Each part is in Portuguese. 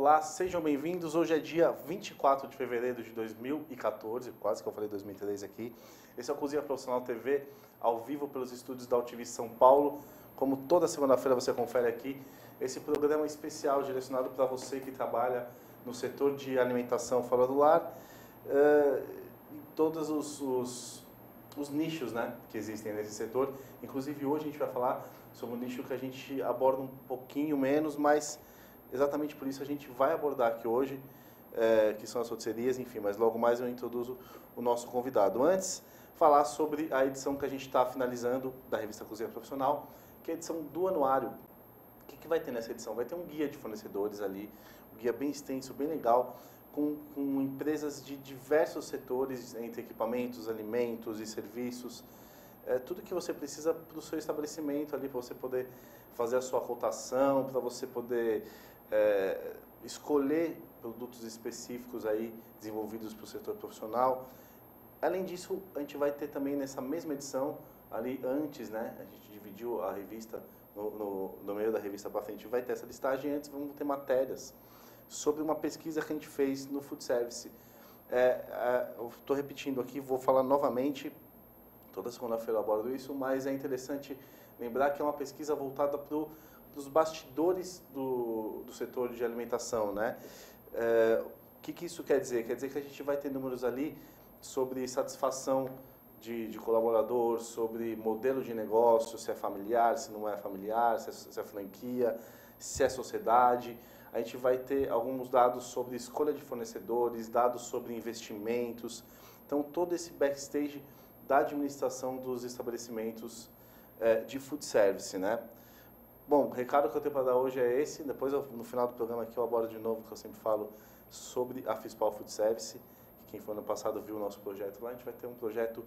Olá, sejam bem-vindos. Hoje é dia 24 de fevereiro de 2014, quase que eu falei 2013 aqui. Esse é o Cozinha Profissional TV, ao vivo pelos estúdios da UTV São Paulo. Como toda segunda-feira você confere aqui, esse programa especial direcionado para você que trabalha no setor de alimentação fora do lar, em todos os nichos, né, que existem nesse setor. Inclusive hoje a gente vai falar sobre um nicho que a gente aborda um pouquinho menos, mas exatamente por isso a gente vai abordar aqui hoje, que são as roteiristas, enfim, mas logo mais eu introduzo o nosso convidado. Antes, falar sobre a edição que a gente está finalizando da revista Cozinha Profissional, que é a edição do anuário. O que vai ter nessa edição? Vai ter um guia de fornecedores ali, um guia bem extenso, bem legal, com empresas de diversos setores, entre equipamentos, alimentos e serviços. Tudo que você precisa para o seu estabelecimento ali, para você poder fazer a sua cotação, para você poder escolher produtos específicos aí desenvolvidos para o setor profissional. Além disso, a gente vai ter também nessa mesma edição, ali antes, né, a gente dividiu a revista, no meio da revista para frente, vai ter essa listagem, antes vamos ter matérias sobre uma pesquisa que a gente fez no Food Service. Eu estou repetindo aqui, vou falar novamente, toda segunda-feira eu abordo isso, mas é interessante lembrar que é uma pesquisa voltada para os bastidores do setor de alimentação, né? O que isso quer dizer? Quer dizer que a gente vai ter números ali sobre satisfação de colaborador, sobre modelo de negócio, se é familiar, se não é familiar, se é franquia, se é sociedade. A gente vai ter alguns dados sobre escolha de fornecedores, dados sobre investimentos. Então, todo esse backstage da administração dos estabelecimentos de food service, né? Bom, o recado que eu tenho para dar hoje é esse. Depois, no final do programa aqui, eu abordo de novo, que eu sempre falo sobre a Fispal Food Service. Quem foi ano passado viu o nosso projeto lá. A gente vai ter um projeto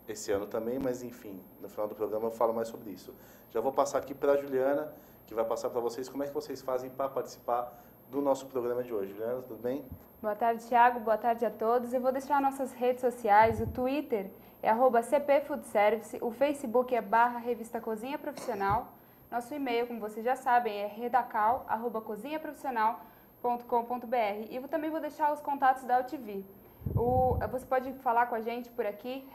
esse ano também, mas enfim, no final do programa eu falo mais sobre isso. Já vou passar aqui para a Juliana, que vai passar para vocês como é que vocês fazem para participar do nosso programa de hoje. Juliana, tudo bem? Boa tarde, Thiago. Boa tarde a todos. Eu vou deixar nossas redes sociais. O Twitter é @cpfoodservice, o Facebook é /Revista Cozinha Profissional. Nosso e-mail, como vocês já sabem, é redacal@cozinhaprofissional.com.br. E eu também vou deixar os contatos da UTV. Você pode falar com a gente por aqui,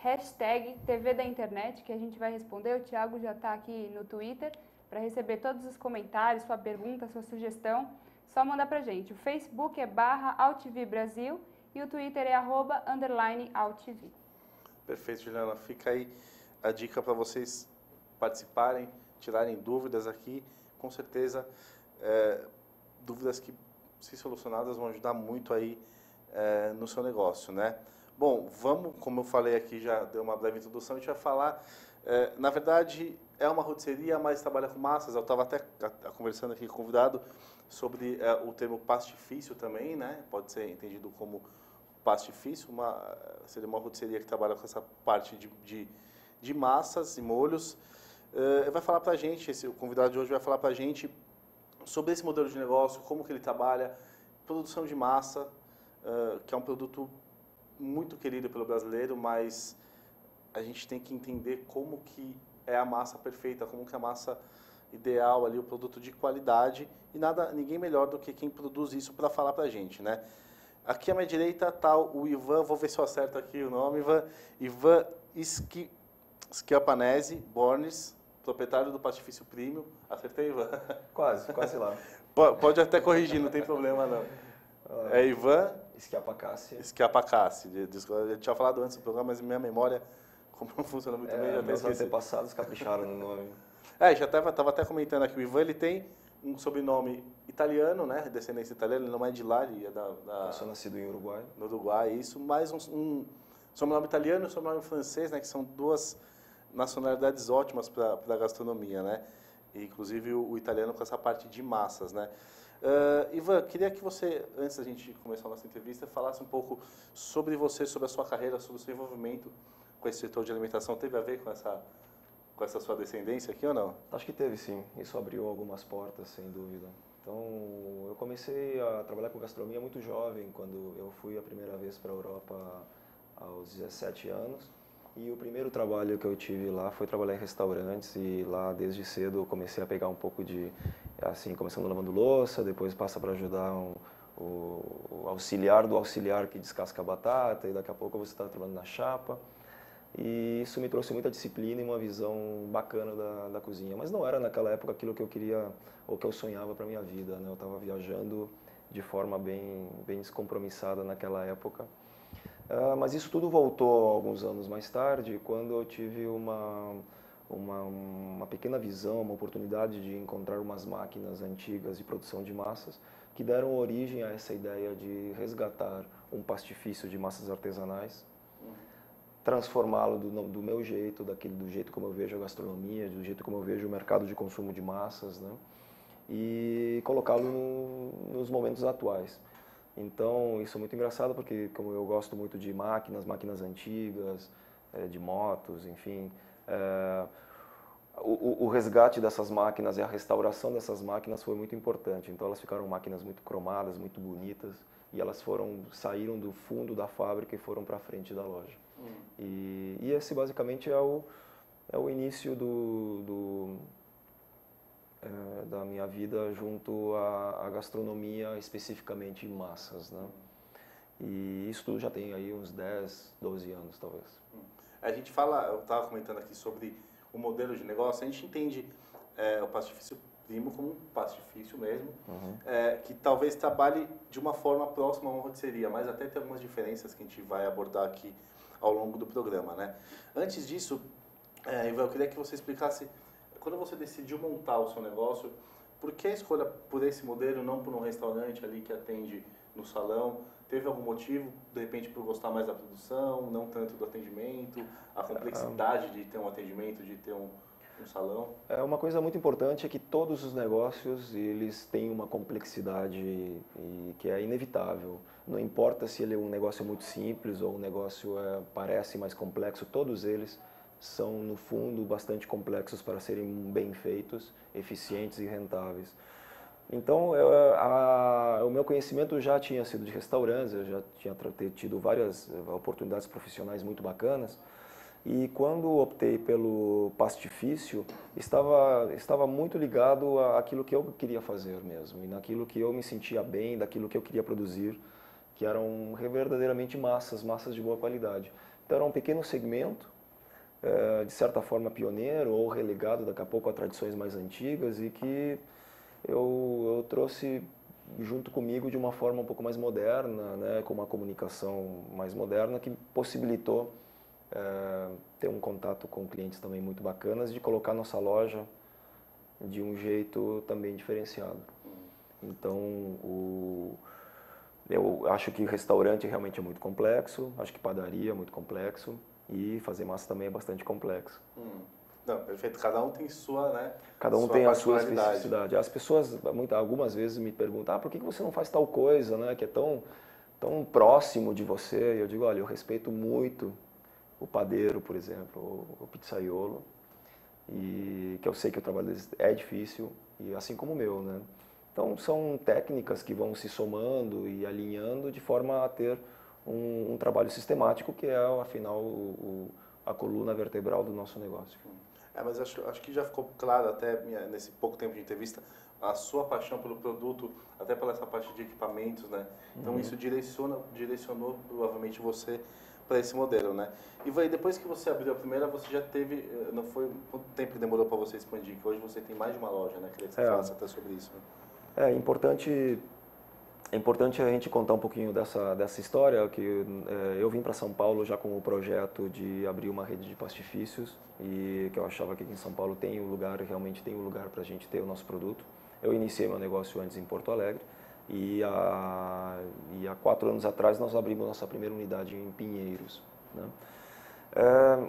#TV da Internet, que a gente vai responder. O Thiago já está aqui no Twitter para receber todos os comentários, sua pergunta, sua sugestão. Só mandar pra gente. O Facebook é /AltV Brasil e o Twitter é @_AltV. Perfeito, Juliana. Fica aí a dica para vocês participarem, tirarem dúvidas aqui. Com certeza, dúvidas que, se solucionadas, vão ajudar muito aí no seu negócio, né? Bom, vamos, como eu falei aqui, já deu uma breve introdução, a gente vai falar, na verdade, é uma rotisseria, mas trabalha com massas. Eu estava até conversando aqui com o convidado sobre o termo pastifício também, né? Pode ser entendido como pastifício, seria uma rotisseria que trabalha com essa parte de massas e molhos. Vai falar para a gente, o convidado de hoje vai falar para a gente sobre esse modelo de negócio, como que ele trabalha, produção de massa, que é um produto muito querido pelo brasileiro, mas a gente tem que entender como que é a massa perfeita, como que é a massa ideal ali, o produto de qualidade, e ninguém melhor do que quem produz isso para falar para a gente, né? Aqui à minha direita está o Ivan, vou ver se eu acerto aqui o nome, Ivan Schiapanese Bornes, proprietário do Pastifício Premium. Acertei, Ivan? Quase lá. Pode até corrigir, não tem problema não. É Ivan Schiapacassi. Eu tinha falado antes do programa, mas minha memória, como não funciona muito bem, já até Meus esqueci. antepassados capricharam no nome. Já estava até comentando aqui, o Ivan ele tem um sobrenome italiano, né, descendência italiana, ele não é de lá, ele é Eu sou nascido em Uruguai. no Uruguai, isso, mais um sobrenome italiano e um sobrenome francês, né, que são duas nacionalidades ótimas para a gastronomia, né, e, inclusive o italiano com essa parte de massas, né. Ivan, queria que você, antes da gente começar a nossa entrevista, falasse um pouco sobre você, sobre a sua carreira, sobre o seu envolvimento com esse setor de alimentação. Teve a ver com essa sua descendência aqui ou não? Acho que teve, sim. Isso abriu algumas portas, sem dúvida. Então, eu comecei a trabalhar com gastronomia muito jovem, quando eu fui a primeira vez para a Europa aos 17 anos. E o primeiro trabalho que eu tive lá foi trabalhar em restaurantes e lá desde cedo eu comecei a pegar um pouco de, assim, começando lavando louça, depois passa para ajudar o auxiliar do auxiliar que descasca a batata e daqui a pouco você está trabalhando na chapa. E isso me trouxe muita disciplina e uma visão bacana da cozinha. Mas não era naquela época aquilo que eu queria ou que eu sonhava para minha vida, né? Eu estava viajando de forma bem descompromissada naquela época. Mas isso tudo voltou alguns anos mais tarde, quando eu tive uma pequena visão, uma oportunidade de encontrar umas máquinas antigas de produção de massas que deram origem a essa ideia de resgatar um pastifício de massas artesanais, transformá-lo do meu jeito, do jeito como eu vejo a gastronomia, do jeito como eu vejo o mercado de consumo de massas, né? E colocá-lo nos momentos atuais. Então, isso é muito engraçado porque, como eu gosto muito de máquinas antigas, de motos, enfim, o resgate dessas máquinas e a restauração dessas máquinas foi muito importante. Então, elas ficaram máquinas muito cromadas, muito bonitas, e elas saíram do fundo da fábrica e foram para frente da loja. E esse, basicamente, é o início da minha vida junto à gastronomia, especificamente em massas, né? E isso tudo já tem aí uns 10, 12 anos, talvez. A gente fala, eu estava comentando aqui sobre o modelo de negócio, a gente entende o pastifício primo como um pastifício mesmo, que talvez trabalhe de uma forma próxima a uma rotisseria, mas até tem algumas diferenças que a gente vai abordar aqui ao longo do programa, né? Antes disso, Ivan, eu queria que você explicasse, quando você decidiu montar o seu negócio, por que a escolha por esse modelo, não por um restaurante ali que atende no salão? Teve algum motivo, de repente, por gostar mais da produção, não tanto do atendimento, a complexidade de ter um atendimento, de ter um salão? Uma coisa muito importante é que todos os negócios, eles têm uma complexidade que é inevitável. Não importa se ele é um negócio muito simples ou um negócio parece mais complexo, todos eles são, no fundo, bastante complexos para serem bem feitos, eficientes e rentáveis. Então, o meu conhecimento já tinha sido de restaurantes, eu já tinha tido várias oportunidades profissionais muito bacanas, e quando optei pelo pastifício, estava muito ligado àquilo que eu queria fazer mesmo, e naquilo que eu me sentia bem, daquilo que eu queria produzir, que eram verdadeiramente massas de boa qualidade. Então, era um pequeno segmento, de certa forma pioneiro ou relegado daqui a pouco a tradições mais antigas e que eu trouxe junto comigo de uma forma um pouco mais moderna, né, com uma comunicação mais moderna que possibilitou ter um contato com clientes também muito bacanas, de colocar nossa loja de um jeito também diferenciado. Então, eu acho que restaurante realmente é muito complexo, acho que padaria é muito complexo, e fazer massa também é bastante complexo. Não, perfeito. Cada um tem sua, né? Cada um tem a sua especificidade. As pessoas, algumas vezes me perguntam, por que você não faz tal coisa, né? Que é tão próximo de você. E eu digo, olha, eu respeito muito o padeiro, por exemplo, o pizzaiolo, e que eu sei que o trabalho deles é difícil, e assim como o meu, né? Então, são técnicas que vão se somando e alinhando de forma a ter um trabalho sistemático, que é, afinal, a coluna vertebral do nosso negócio. Mas acho que já ficou claro, até nesse pouco tempo de entrevista, a sua paixão pelo produto, até pela essa parte de equipamentos, né? Então, isso direcionou, provavelmente, você para esse modelo, né? E depois que você abriu a primeira, você já teve, não foi, quanto tempo demorou para você expandir? Que hoje você tem mais de uma loja, né? Queria que você falasse até sobre isso. Né? É importante a gente contar um pouquinho dessa história, que eu vim para São Paulo já com o projeto de abrir uma rede de pastifícios, e que eu achava que aqui em São Paulo realmente tem um lugar para a gente ter o nosso produto. Eu iniciei meu negócio antes em Porto Alegre, e há 4 anos atrás nós abrimos nossa primeira unidade em Pinheiros, né?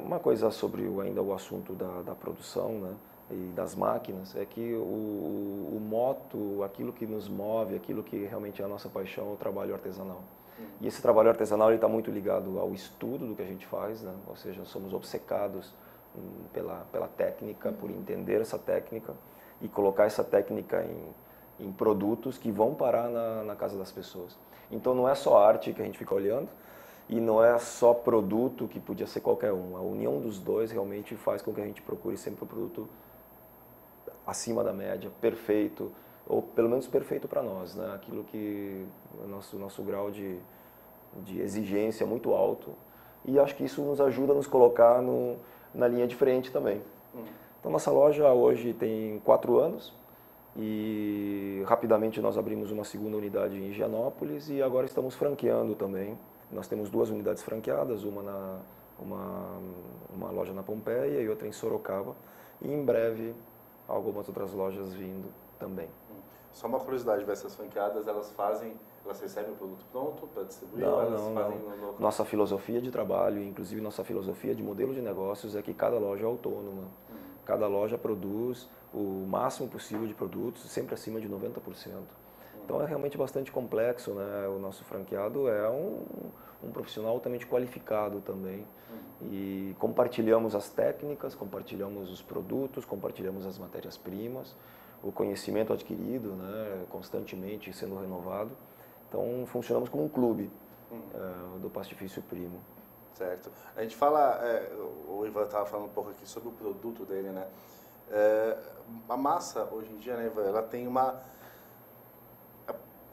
Uma coisa sobre ainda o assunto da produção, né, e das máquinas, é que o moto, aquilo que nos move, aquilo que realmente é a nossa paixão, é o trabalho artesanal. E esse trabalho artesanal está muito ligado ao estudo do que a gente faz, né? Ou seja, somos obcecados pela técnica, por entender essa técnica e colocar essa técnica em produtos que vão parar na casa das pessoas. Então não é só arte que a gente fica olhando, E não é só produto que podia ser qualquer um. A união dos dois realmente faz com que a gente procure sempre o produto acima da média, perfeito, ou pelo menos perfeito para nós, né? Aquilo que o nosso grau de exigência é muito alto. E acho que isso nos ajuda a nos colocar na linha de frente também. Então, nossa loja hoje tem 4 anos. E rapidamente nós abrimos uma segunda unidade em Higienópolis e agora estamos franqueando também. Nós temos 2 unidades franqueadas, uma loja na Pompeia e outra em Sorocaba. E em breve algumas outras lojas vindo também. Só uma curiosidade, essas franqueadas, elas recebem o produto pronto para distribuir? Não, ou elas não, fazem não. no local? Nossa filosofia de trabalho, inclusive nossa filosofia de modelo de negócios é que cada loja é autônoma. Cada loja produz o máximo possível de produtos, sempre acima de 90%. Então é realmente bastante complexo, né? O nosso franqueado é um profissional altamente qualificado também. E compartilhamos as técnicas, compartilhamos os produtos, compartilhamos as matérias-primas, o conhecimento adquirido, né? Constantemente sendo renovado. Então funcionamos como um clube do Pastifício Primo. Certo. A gente fala, o Ivan estava falando um pouco aqui sobre o produto dele, né? A massa, hoje em dia, né, Ivan, ela tem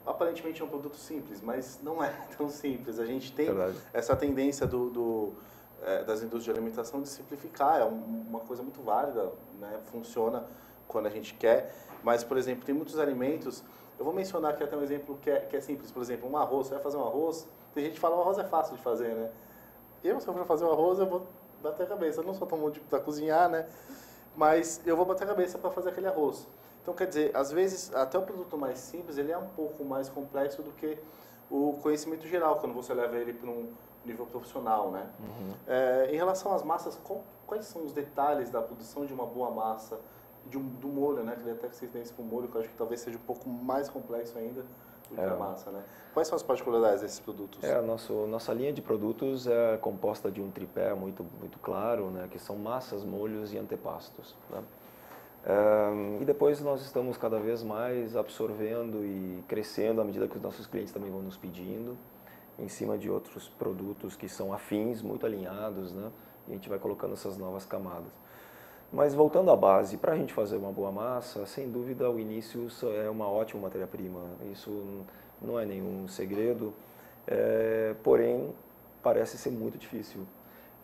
aparentemente é um produto simples, mas não é tão simples. A gente tem essa tendência das indústrias de alimentação de simplificar, é uma coisa muito válida, né? Funciona quando a gente quer, mas, por exemplo, tem muitos alimentos, eu vou mencionar aqui até um exemplo que é simples, por exemplo, um arroz, você vai fazer um arroz, tem gente que fala, um arroz é fácil de fazer, né? Se eu for fazer um arroz, eu vou bater a cabeça. Eu não sou tão bom para cozinhar, né? Mas eu vou bater a cabeça para fazer aquele arroz. Então, quer dizer, às vezes, até o produto mais simples, ele é um pouco mais complexo do que o conhecimento geral, quando você leva ele para um nível profissional, né? Em relação às massas, quais são os detalhes da produção de uma boa massa, do molho, né? Que até que vocês têm esse com molho, que eu acho que talvez seja um pouco mais complexo ainda do que a massa, né? Quais são as particularidades desses produtos? Nossa linha de produtos é composta de um tripé muito claro, né, que são massas, molhos e antepastos, né? E depois nós estamos cada vez mais absorvendo e crescendo à medida que os nossos clientes também vão nos pedindo, em cima de outros produtos que são afins, muito alinhados, né? E a gente vai colocando essas novas camadas. Mas voltando à base, para a gente fazer uma boa massa, sem dúvida o início é uma ótima matéria-prima. Isso não é nenhum segredo, porém parece ser muito difícil.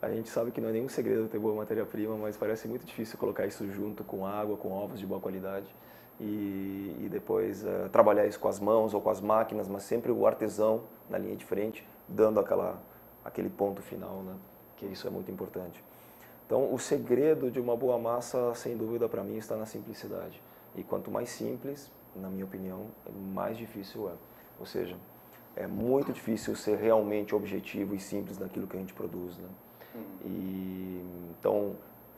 A gente sabe que não é nenhum segredo ter boa matéria-prima, mas parece muito difícil colocar isso junto com água, com ovos de boa qualidade e depois trabalhar isso com as mãos ou com as máquinas, mas sempre o artesão na linha de frente, dando aquele ponto final, né? Que isso é muito importante. Então, o segredo de uma boa massa, sem dúvida, para mim, está na simplicidade. E quanto mais simples, na minha opinião, mais difícil é. Ou seja, é muito difícil ser realmente objetivo e simples naquilo que a gente produz, né? Então,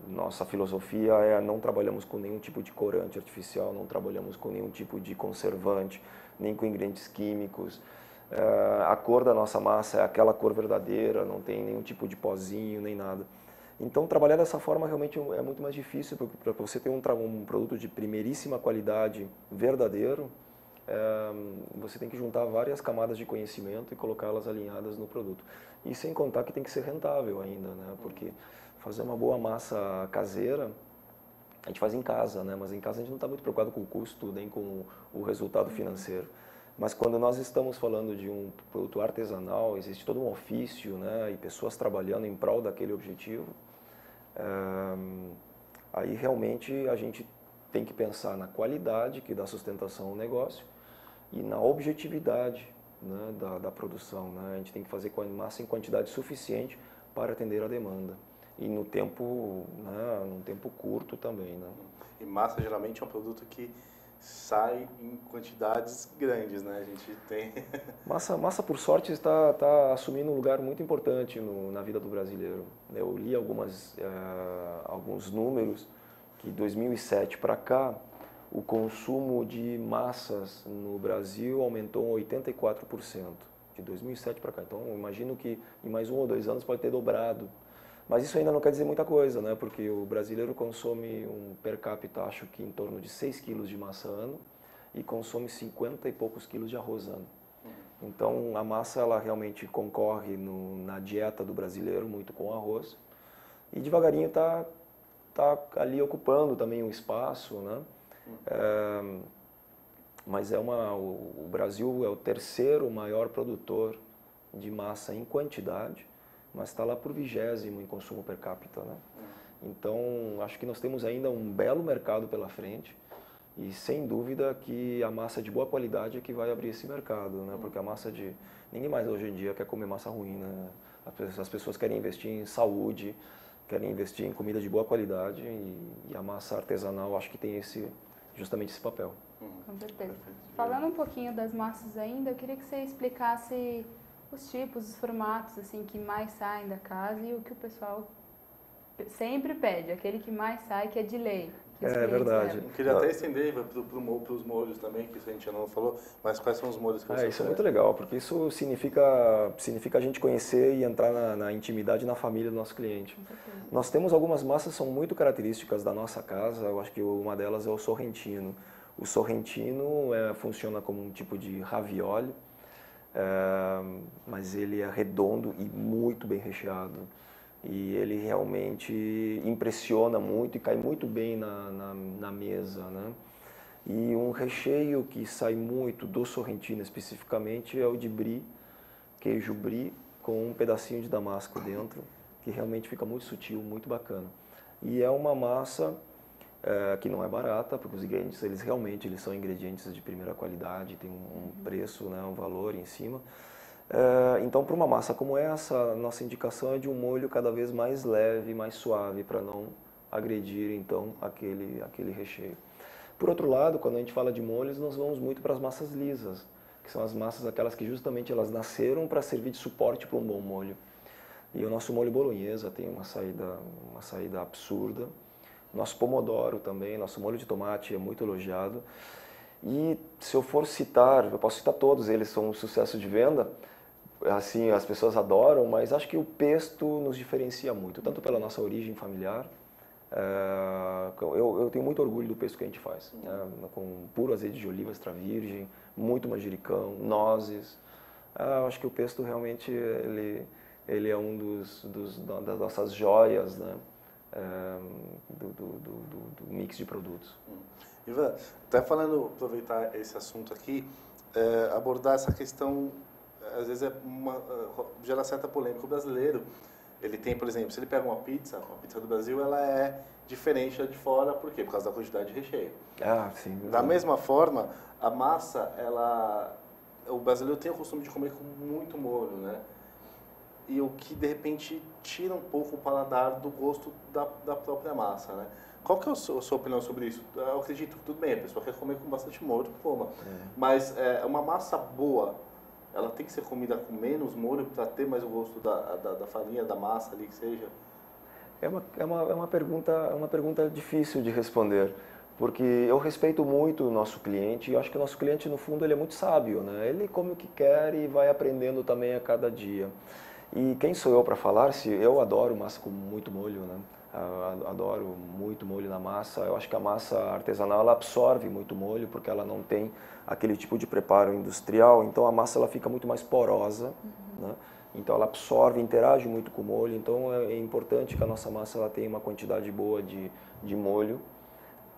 nossa filosofia não trabalhamos com nenhum tipo de corante artificial, não trabalhamos com nenhum tipo de conservante, nem com ingredientes químicos. A cor da nossa massa é aquela cor verdadeira, não tem nenhum tipo de pozinho, nem nada. Então, trabalhar dessa forma realmente é muito mais difícil, porque para você ter um produto de primeiríssima qualidade, verdadeiro, você tem que juntar várias camadas de conhecimento e colocá-las alinhadas no produto. E sem contar que tem que ser rentável ainda, né? Porque fazer uma boa massa caseira, a gente faz em casa, né? Mas em casa a gente não está muito preocupado com o custo, nem com o resultado financeiro. Mas quando nós estamos falando de um produto artesanal, existe todo um ofício, né? E pessoas trabalhando em prol daquele objetivo. Aí realmente a gente tem que pensar na qualidade que dá sustentação ao negócio e na objetividade, né, da produção, né? A gente tem que fazer massa em quantidade suficiente para atender a demanda e no tempo, né, num tempo curto também, né? E massa geralmente é um produto que sai em quantidades grandes, né? A gente tem... Massa por sorte está assumindo um lugar muito importante na vida do brasileiro. Eu li alguns números que 2007 para cá o consumo de massas no Brasil aumentou 84%, de 2007 para cá. Então, eu imagino que em mais 1 ou 2 anos pode ter dobrado. Mas isso ainda não quer dizer muita coisa, né? Porque o brasileiro consome per capita, acho que em torno de 6 quilos de massa ano e consome 50 e poucos quilos de arroz ano. Então a massa ela realmente concorre na dieta do brasileiro muito com arroz e devagarinho está ali ocupando também um espaço, né? Mas o Brasil é o terceiro maior produtor de massa em quantidade, mas está lá por 20º em consumo per capita, né? Então acho que nós temos ainda um belo mercado pela frente. E sem dúvida que a massa de boa qualidade é que vai abrir esse mercado, né? Porque a massa de... Ninguém mais hoje em dia quer comer massa ruim, né? As pessoas querem investir em saúde, querem investir em comida de boa qualidade e a massa artesanal acho que tem justamente esse papel. Com certeza. Falando um pouquinho das massas ainda, eu queria que você explicasse os tipos, os formatos assim, que mais saem da casa e o que o pessoal sempre pede, aquele que mais sai, que é de lei. É verdade. Eu queria até estender para os molhos também, que isso a gente ainda não falou, mas quais são os molhos que você Isso é muito legal, porque isso significa a gente conhecer e entrar na intimidade e na família do nosso cliente. Nós temos algumas massas que são muito características da nossa casa, eu acho que uma delas é o sorrentino. O sorrentino funciona como um tipo de ravioli, mas ele é redondo e muito bem recheado. E ele realmente impressiona muito e cai muito bem na mesa, né? E um recheio que sai muito do sorrentino especificamente é o de brie, queijo brie com um pedacinho de damasco dentro, que realmente fica muito sutil, muito bacana. E é uma massa que não é barata, porque os ingredientes eles são ingredientes de primeira qualidade, tem um preço, né, um valor em cima. Então, para uma massa como essa, nossa indicação é de um molho cada vez mais leve, mais suave, para não agredir então aquele recheio. Por outro lado, quando a gente fala de molhos, nós vamos muito para as massas lisas, que são as massas aquelas que justamente elas nasceram para servir de suporte para um bom molho. E o nosso molho bolonhesa tem uma saída absurda. Nosso pomodoro também, nosso molho de tomate é muito elogiado. E se eu for citar, eu posso citar todos, eles são um sucesso de venda. Assim, as pessoas adoram, mas acho que o pesto nos diferencia muito, tanto pela nossa origem familiar. Eu tenho muito orgulho do pesto que a gente faz, com puro azeite de oliva extra virgem, muito manjericão, nozes. Acho que o pesto realmente ele é um das nossas joias, né? Do mix de produtos. Ivan, até aproveitar esse assunto aqui, abordar essa questão, às vezes gera certa polêmica. O brasileiro, ele tem, por exemplo, se ele pega uma pizza do Brasil, ela é diferente da de fora, por quê? Por causa da quantidade de recheio. Sim. Da mesma forma, a massa, o brasileiro tem o costume de comer com muito molho, né? E o que, de repente, tira um pouco o paladar do gosto da própria massa, né? Qual que é a sua opinião sobre isso? Eu acredito que tudo bem, a pessoa quer comer com bastante molho, coma. Mas uma massa boa, ela tem que ser comida com menos molho para ter mais o gosto da farinha, da massa ali, que seja? É uma pergunta difícil de responder, porque eu respeito muito o nosso cliente e acho que o nosso cliente, no fundo, ele é muito sábio, né? Ele come o que quer e vai aprendendo também a cada dia. E quem sou eu para falar se eu adoro massa com muito molho, né? Adoro muito molho na massa. Eu acho que a massa artesanal ela absorve muito molho porque ela não tem aquele tipo de preparo industrial, então a massa ela fica muito mais porosa, né? Então ela absorve, interage muito com o molho, então é importante que a nossa massa ela tenha uma quantidade boa de molho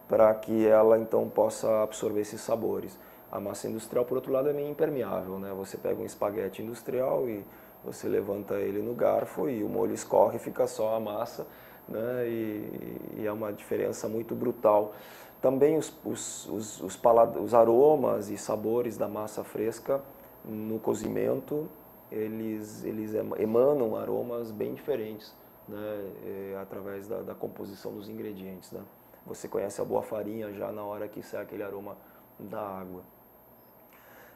para que ela então possa absorver esses sabores. A massa industrial, por outro lado, é meio impermeável, né? Você pega um espaguete industrial e você levanta ele no garfo e o molho escorre e fica só a massa, né? E é uma diferença muito brutal. Também os aromas e sabores da massa fresca no cozimento, eles emanam aromas bem diferentes, né? Através da composição dos ingredientes, né? Você conhece a boa farinha já na hora que sai aquele aroma da água.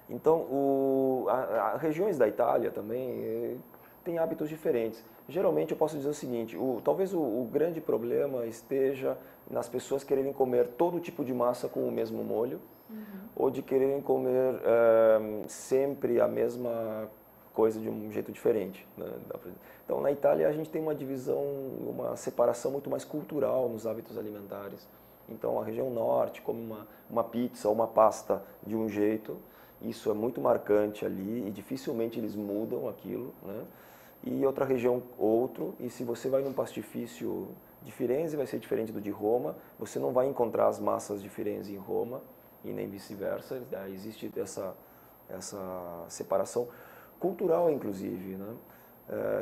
Então, as regiões da Itália também têm hábitos diferentes. Geralmente eu posso dizer o seguinte, talvez o grande problema esteja nas pessoas quererem comer todo tipo de massa com o mesmo molho, ou de quererem comer sempre a mesma coisa de um jeito diferente, né? Então, na Itália a gente tem uma divisão, uma separação muito mais cultural nos hábitos alimentares. Então a região norte come uma pizza ou uma pasta de um jeito, isso é muito marcante ali e dificilmente eles mudam aquilo, né? E outra região outro, e se você vai num pastifício de Firenze vai ser diferente do de Roma, você não vai encontrar as massas de Firenze em Roma e nem vice-versa, existe essa separação cultural inclusive, né?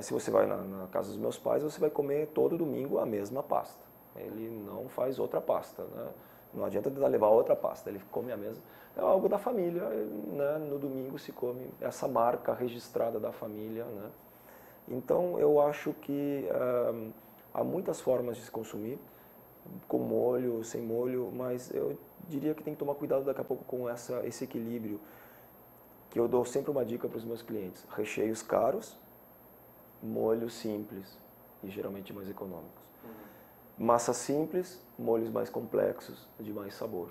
Se você vai na casa dos meus pais, você vai comer todo domingo a mesma pasta, ele não faz outra pasta, né? Não adianta tentar levar outra pasta, ele come a mesma, é algo da família, né? No domingo se come essa marca registrada da família, né? Então eu acho que há muitas formas de se consumir, com molho, sem molho, mas eu diria que tem que tomar cuidado daqui a pouco com esse equilíbrio, que eu dou sempre uma dica para os meus clientes, recheios caros, molhos simples e geralmente mais econômicos. Massa simples, molhos mais complexos, de mais sabor.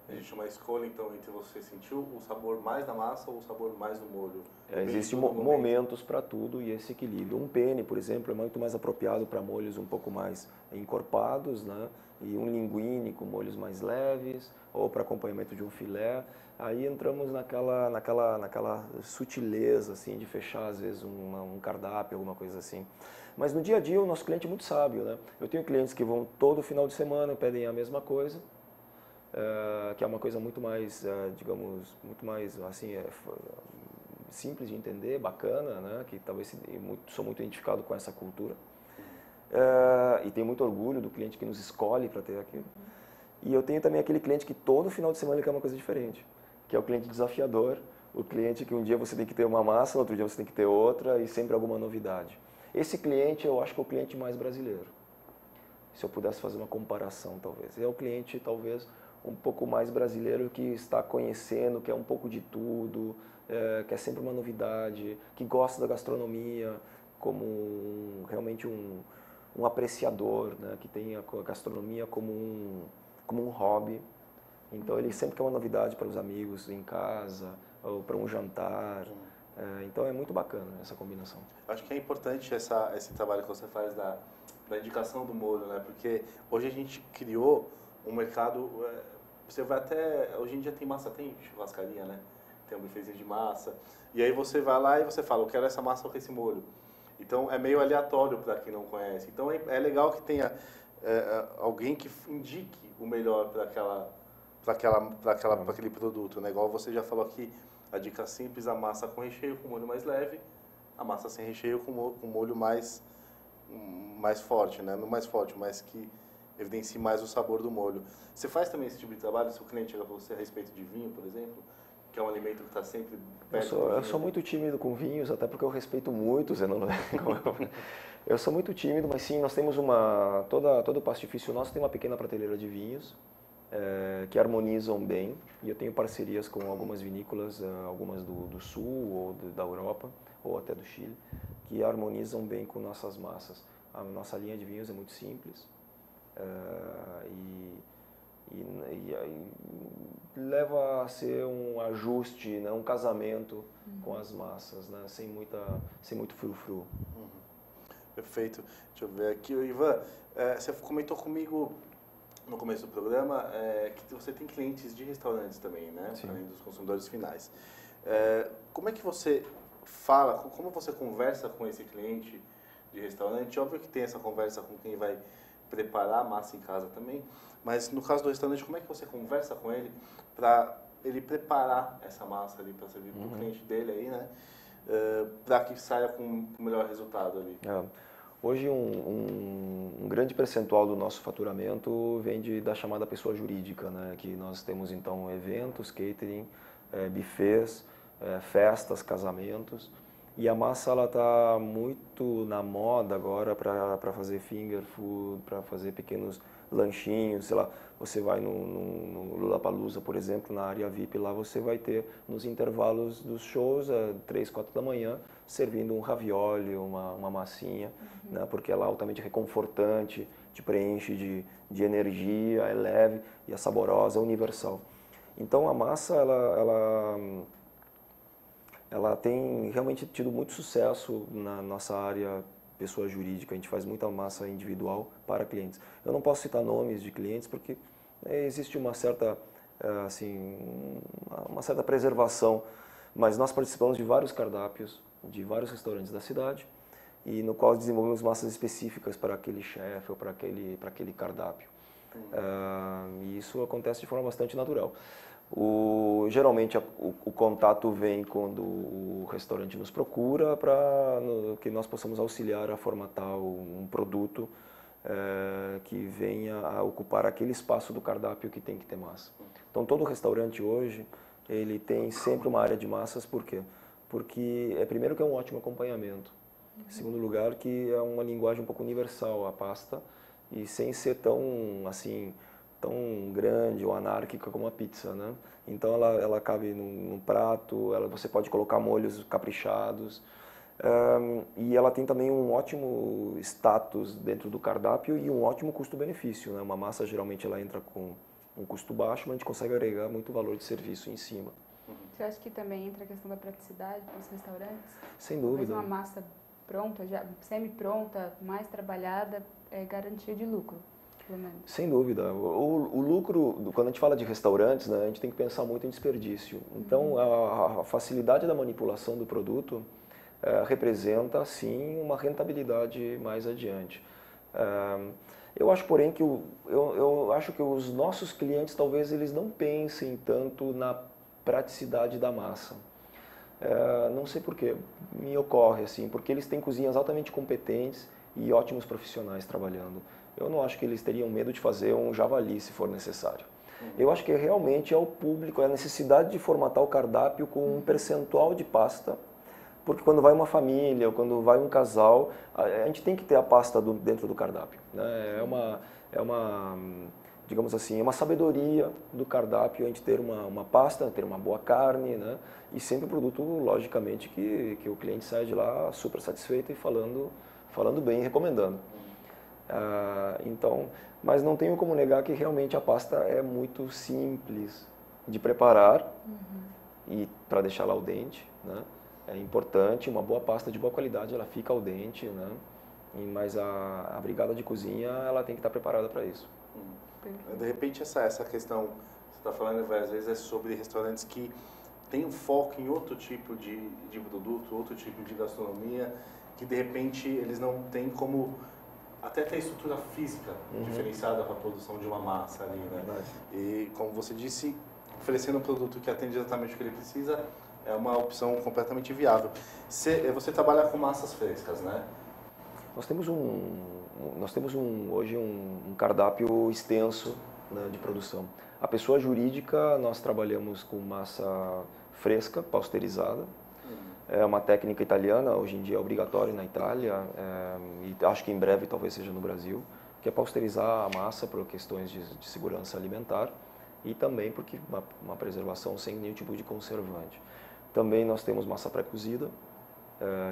Existe uma escolha, então, entre você sentir o sabor mais na massa ou o sabor mais no molho? Existem momentos para tudo e esse equilíbrio. Um penne, por exemplo, é muito mais apropriado para molhos um pouco mais encorpados, né? E um linguine com molhos mais leves, ou para acompanhamento de um filé. Aí entramos naquela sutileza assim, de fechar, às vezes, um cardápio, alguma coisa assim. Mas no dia a dia, o nosso cliente é muito sábio, né? Eu tenho clientes que vão todo final de semana e pedem a mesma coisa, que é uma coisa muito mais, digamos, muito mais assim, simples de entender, bacana, né? Que talvez sou muito identificado com essa cultura. E tenho muito orgulho do cliente que nos escolhe para ter aquilo. E eu tenho também aquele cliente que todo final de semana ele quer uma coisa diferente, que é o cliente desafiador, o cliente que um dia você tem que ter uma massa, outro dia você tem que ter outra e sempre alguma novidade. Esse cliente eu acho que é o cliente mais brasileiro. Se eu pudesse fazer uma comparação, talvez. É o cliente, talvez, um pouco mais brasileiro que está conhecendo, quer um pouco de tudo, quer sempre uma novidade, que gosta da gastronomia como realmente um apreciador, né? Que tem a gastronomia como um hobby. Então ele sempre quer uma novidade para os amigos em casa, ou para um jantar. Então é muito bacana essa combinação. Acho que é importante esse trabalho que você faz da indicação do molho, né? Porque hoje a gente criou um mercado, você vai até, hoje em dia tem churrascaria, né? Tem um bufezinho de massa, e aí você vai lá e você fala, eu quero essa massa com esse molho. Então é meio aleatório para quem não conhece. Então é legal que tenha alguém que indique o melhor para aquele produto, né? Igual você já falou aqui, a dica simples, a massa com recheio com molho mais leve, a massa sem recheio com molho mais forte, né? Não mais forte, mas que evidencie mais o sabor do molho. Você faz também esse tipo de trabalho? Se o cliente chega para você a respeito de vinho, por exemplo, que é um alimento que está sempre perto do vinho? Eu sou muito tímido com vinhos, até porque eu respeito muito os enologos. Eu sou muito tímido, mas sim, nós temos todo pastifício nosso tem uma pequena prateleira de vinhos, que harmonizam bem, e eu tenho parcerias com algumas vinícolas, algumas do sul ou da Europa, ou até do Chile, que harmonizam bem com nossas massas. A nossa linha de vinhos é muito simples, e leva a ser um ajuste, né, um casamento com as massas, né, sem muito frufru. Perfeito. Deixa eu ver aqui. Ivan, você comentou comigo no começo do programa que você tem clientes de restaurantes também, né? Sim. Além dos consumidores finais. Como é que você fala, como você conversa com esse cliente de restaurante? Óbvio que tem essa conversa com quem vai preparar a massa em casa também, mas no caso do restaurante, como é que você conversa com ele para ele preparar essa massa ali para servir para o cliente dele aí, né? Para que saia com o melhor resultado ali. Hoje um grande percentual do nosso faturamento vem da chamada pessoa jurídica, né? Que nós temos então eventos, catering, buffets, festas, casamentos. E a massa ela está muito na moda agora para fazer finger food, para fazer pequenos lanchinhos, sei lá. Você vai no Lollapalooza, por exemplo, na área VIP, lá você vai ter nos intervalos dos shows, 3, 4 da manhã, servindo um ravioli, uma massinha, né? Porque ela é altamente reconfortante, te preenche de energia, é leve e é saborosa, é universal. Então a massa ela tem realmente tido muito sucesso na nossa área pessoa jurídica, a gente faz muita massa individual para clientes. Eu não posso citar nomes de clientes porque existe uma certa, assim, uma certa preservação, mas nós participamos de vários cardápios, de vários restaurantes da cidade, e no qual desenvolvemos massas específicas para aquele chefe ou para aquele cardápio. E isso acontece de forma bastante natural. Geralmente o contato vem quando o restaurante nos procura para que nós possamos auxiliar a formatar um produto que venha a ocupar aquele espaço do cardápio que tem que ter massa. Então todo restaurante hoje ele tem sempre uma área de massas, por quê? Porque primeiro que é um ótimo acompanhamento, em segundo lugar que é uma linguagem um pouco universal a pasta e sem ser tão assim tão grande ou anárquica como a pizza, né? Então ela cabe num prato, você pode colocar molhos caprichados, e ela tem também um ótimo status dentro do cardápio e um ótimo custo-benefício, né? Uma massa geralmente ela entra com um custo baixo, mas a gente consegue agregar muito valor de serviço em cima. Você acha que também entra a questão da praticidade para os restaurantes? Sem dúvida. Talvez uma massa pronta, já semi-pronta, mais trabalhada, é garantia de lucro, pelo menos. Sem dúvida. O lucro, quando a gente fala de restaurantes, né, a gente tem que pensar muito em desperdício. Então, a facilidade da manipulação do produto representa, sim, uma rentabilidade mais adiante. Eu acho, porém, que eu acho que os nossos clientes, talvez, eles não pensem tanto na praticidade da massa. Não sei porquê, me ocorre assim, porque eles têm cozinhas altamente competentes e ótimos profissionais trabalhando. Eu não acho que eles teriam medo de fazer um javali se for necessário. Eu acho que realmente é o público, é a necessidade de formatar o cardápio com um percentual de pasta, porque quando vai uma família ou quando vai um casal, a gente tem que ter a pasta dentro do cardápio, né? É uma, digamos assim, é uma sabedoria do cardápio a gente ter uma pasta, ter uma boa carne, né? E sempre um produto, logicamente, que o cliente sai de lá super satisfeito e falando bem e recomendando. Então, mas não tenho como negar que realmente a pasta é muito simples de preparar e para deixar lá o dente, né? É importante, uma boa pasta de boa qualidade, ela fica al dente, né? Mas a brigada de cozinha, ela tem que estar preparada para isso. De repente, essa questão que você está falando várias vezes é sobre restaurantes que têm um foco em outro tipo de produto, outro tipo de gastronomia, que de repente eles não têm como até ter estrutura física diferenciada para a produção de uma massa ali, né? E como você disse, oferecendo um produto que atende exatamente o que ele precisa, é uma opção completamente viável. Você trabalha com massas frescas, né? Nós temos hoje um cardápio extenso, né, de produção. A pessoa jurídica, nós trabalhamos com massa fresca, pasteurizada. É uma técnica italiana, hoje em dia é obrigatório na Itália, e acho que em breve talvez seja no Brasil, que é pasteurizar a massa por questões de segurança alimentar e também porque uma preservação sem nenhum tipo de conservante. Também nós temos massa pré-cozida,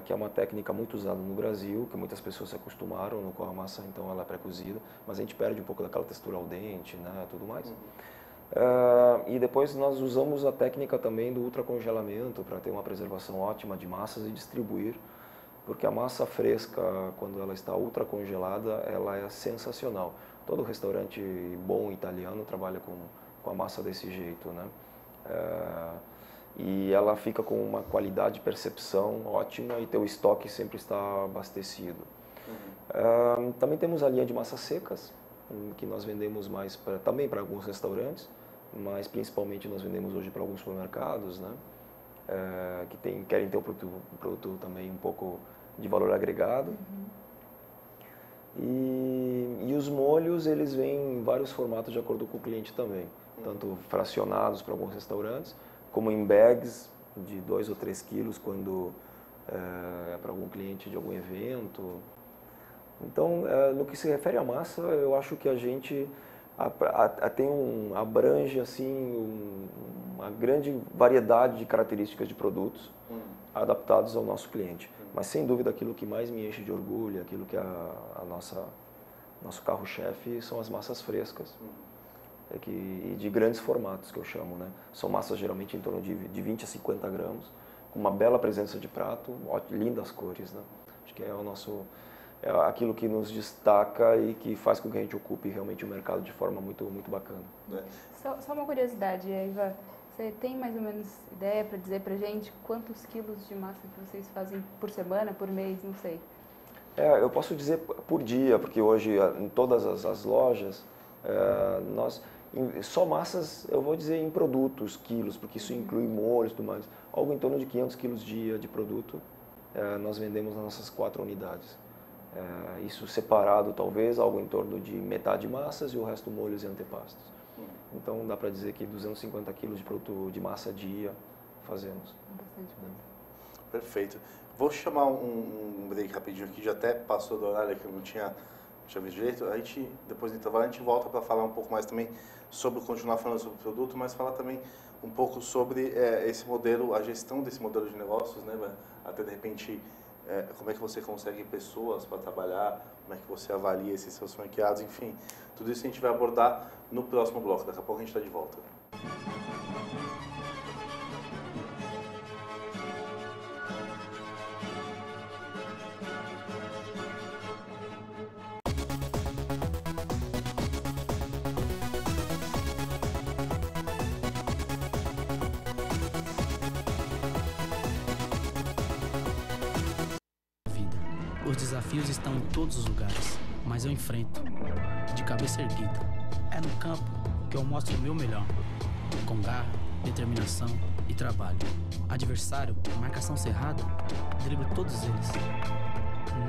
que é uma técnica muito usada no Brasil, que muitas pessoas se acostumaram, no qual a massa então ela é pré-cozida, mas a gente perde um pouco daquela textura al dente, né, tudo mais. E depois nós usamos a técnica também do ultracongelamento para ter uma preservação ótima de massas e distribuir, porque a massa fresca, quando ela está ultracongelada, ela é sensacional. Todo restaurante bom italiano trabalha com a massa desse jeito, né? E ela fica com uma qualidade de percepção ótima e teu estoque sempre está abastecido. Também temos a linha de massas secas, que nós vendemos mais também para alguns restaurantes, mas principalmente nós vendemos hoje para alguns supermercados, né? Que querem ter um produto também um pouco de valor agregado. E os molhos, eles vêm em vários formatos de acordo com o cliente também, tanto fracionados para alguns restaurantes, como em bags de 2 ou 3 quilos quando é para algum cliente de algum evento. Então, no que se refere à massa, eu acho que a gente abrange assim, uma grande variedade de características de produtos adaptados ao nosso cliente. Mas, sem dúvida, aquilo que mais me enche de orgulho, aquilo que é nosso carro-chefe, são as massas frescas. E de grandes formatos, que eu chamo, né? São massas geralmente em torno de 20 a 50 gramas, com uma bela presença de prato, lindas cores, né? Acho que é o nosso... é aquilo que nos destaca e que faz com que a gente ocupe realmente o mercado de forma muito, muito bacana. Só uma curiosidade, Ivan. Você tem mais ou menos ideia para dizer para gente quantos quilos de massa que vocês fazem por semana, por mês, não sei? Eu posso dizer por dia, porque hoje em todas as lojas, nós só massas, eu vou dizer em produtos, quilos, porque isso inclui molhos e tudo mais. Algo em torno de 500 quilos dia de produto nós vendemos nas nossas 4 unidades. Isso separado talvez, algo em torno de metade massas e o resto molhos e antepastos. Então dá para dizer que 250 quilos de produto de massa dia fazemos. Bastante coisa. Perfeito. Vou chamar um break rapidinho aqui, já até passou do horário que eu não tinha visto direito. A gente, depois do intervalo, a gente volta para falar um pouco mais também continuar falando sobre o produto, mas falar também um pouco sobre esse modelo, a gestão desse modelo de negócios, né? Até de repente, como é que você consegue pessoas para trabalhar, como é que você avalia esses seus franqueados, enfim. Tudo isso a gente vai abordar no próximo bloco. Daqui a pouco a gente está de volta. Os desafios estão em todos os lugares, mas eu enfrento, de cabeça erguida. É no campo que eu mostro o meu melhor, com garra, determinação e trabalho. Adversário, marcação cerrada, driblo todos eles.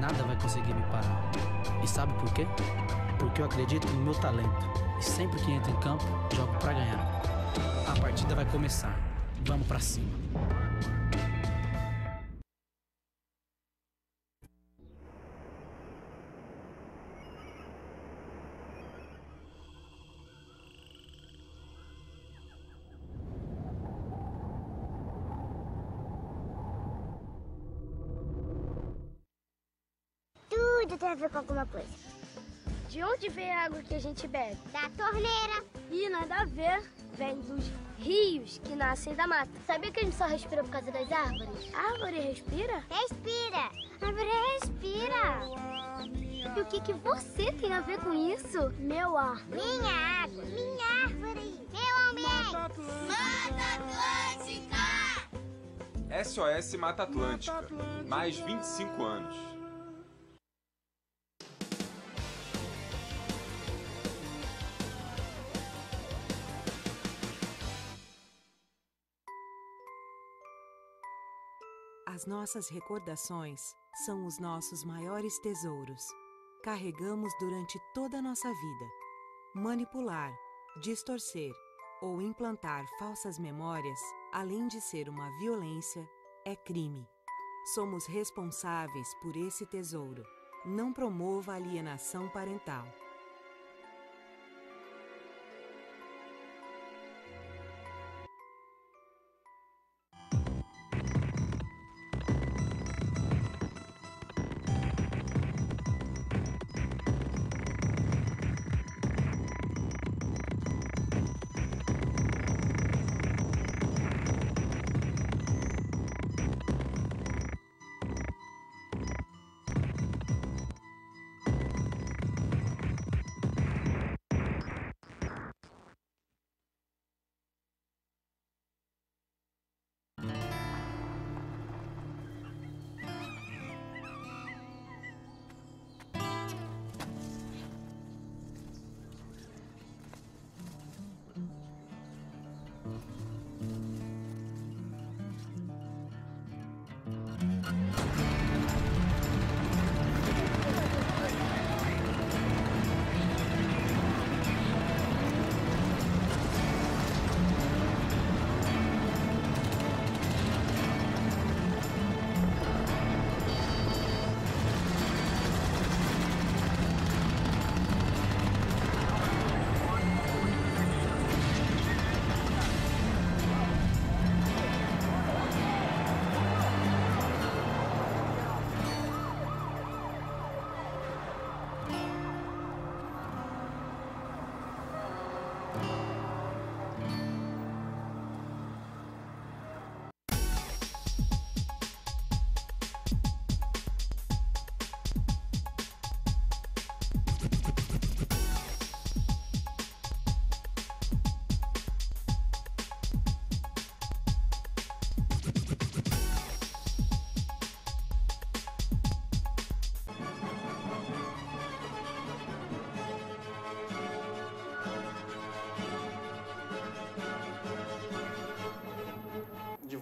Nada vai conseguir me parar. E sabe por quê? Porque eu acredito no meu talento e sempre que entro em campo, jogo pra ganhar. A partida vai começar. Vamos pra cima. Tudo tem a ver com alguma coisa. De onde vem a água que a gente bebe? Da torneira. Ih, nada a ver. Vem dos rios que nascem da mata. Sabia que a gente só respira por causa das árvores? A árvore respira? Respira. A árvore respira. E o que você tem a ver com isso? Meu ar. Minha água. Minha árvore. Meu ambiente. Mata Atlântica. SOS Mata Atlântica. Mais 25 anos. As nossas recordações são os nossos maiores tesouros. Carregamos durante toda a nossa vida. Manipular, distorcer ou implantar falsas memórias, além de ser uma violência, é crime. Somos responsáveis por esse tesouro. Não promova alienação parental.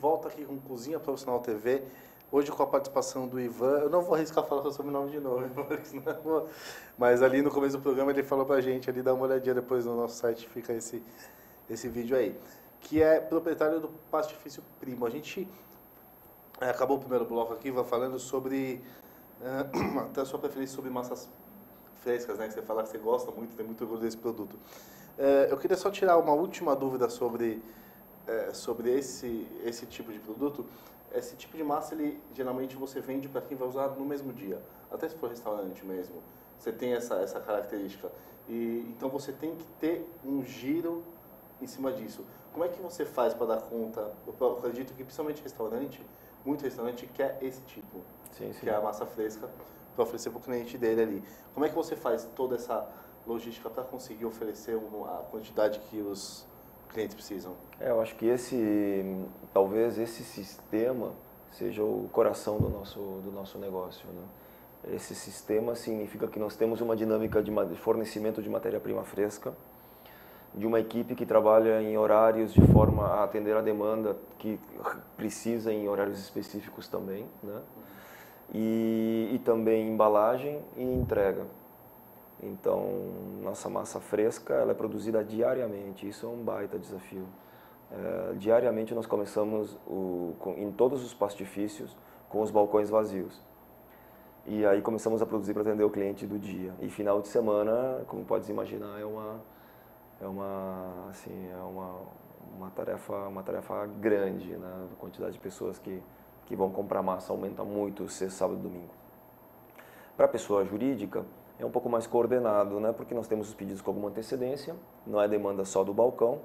volta aqui com Cozinha Profissional TV, hoje com a participação do Ivan. Eu não vou arriscar falar o seu sobrenome de novo, mas ali no começo do programa ele falou pra gente, ali dá uma olhadinha depois no nosso site, fica esse vídeo aí, que é proprietário do Pastifício Primo. A gente acabou o primeiro bloco aqui, vai falando sobre até a sua preferência sobre massas frescas, né? Que você fala que você gosta muito, tem muito orgulho desse produto. Eu queria só tirar uma última dúvida sobre esse tipo de produto. Esse tipo de massa, ele geralmente você vende para quem vai usar no mesmo dia, até se for restaurante mesmo. Você tem essa característica. E então você tem que ter um giro em cima disso. Como é que você faz para dar conta? Eu acredito que principalmente restaurante, muito restaurante quer esse tipo, sim. Que é a massa fresca, para oferecer para o cliente dele ali. Como é que você faz toda essa logística para conseguir oferecer a quantidade que os clientes precisam? Eu acho que talvez esse sistema seja o coração do nosso negócio, né? Esse sistema significa que nós temos uma dinâmica de fornecimento de matéria-prima fresca, de uma equipe que trabalha em horários de forma a atender a demanda que precisa em horários específicos também, né? E também embalagem e entrega. Então, nossa massa fresca ela é produzida diariamente, isso é um baita desafio. Diariamente nós começamos em todos os pastifícios com os balcões vazios. E aí começamos a produzir para atender o cliente do dia. E final de semana, como pode imaginar, é uma tarefa grande, né? A quantidade de pessoas que vão comprar massa aumenta muito sexta, sábado e domingo. Para a pessoa jurídica, é um pouco mais coordenado, né? Porque nós temos os pedidos com alguma antecedência, não é demanda só do balcão,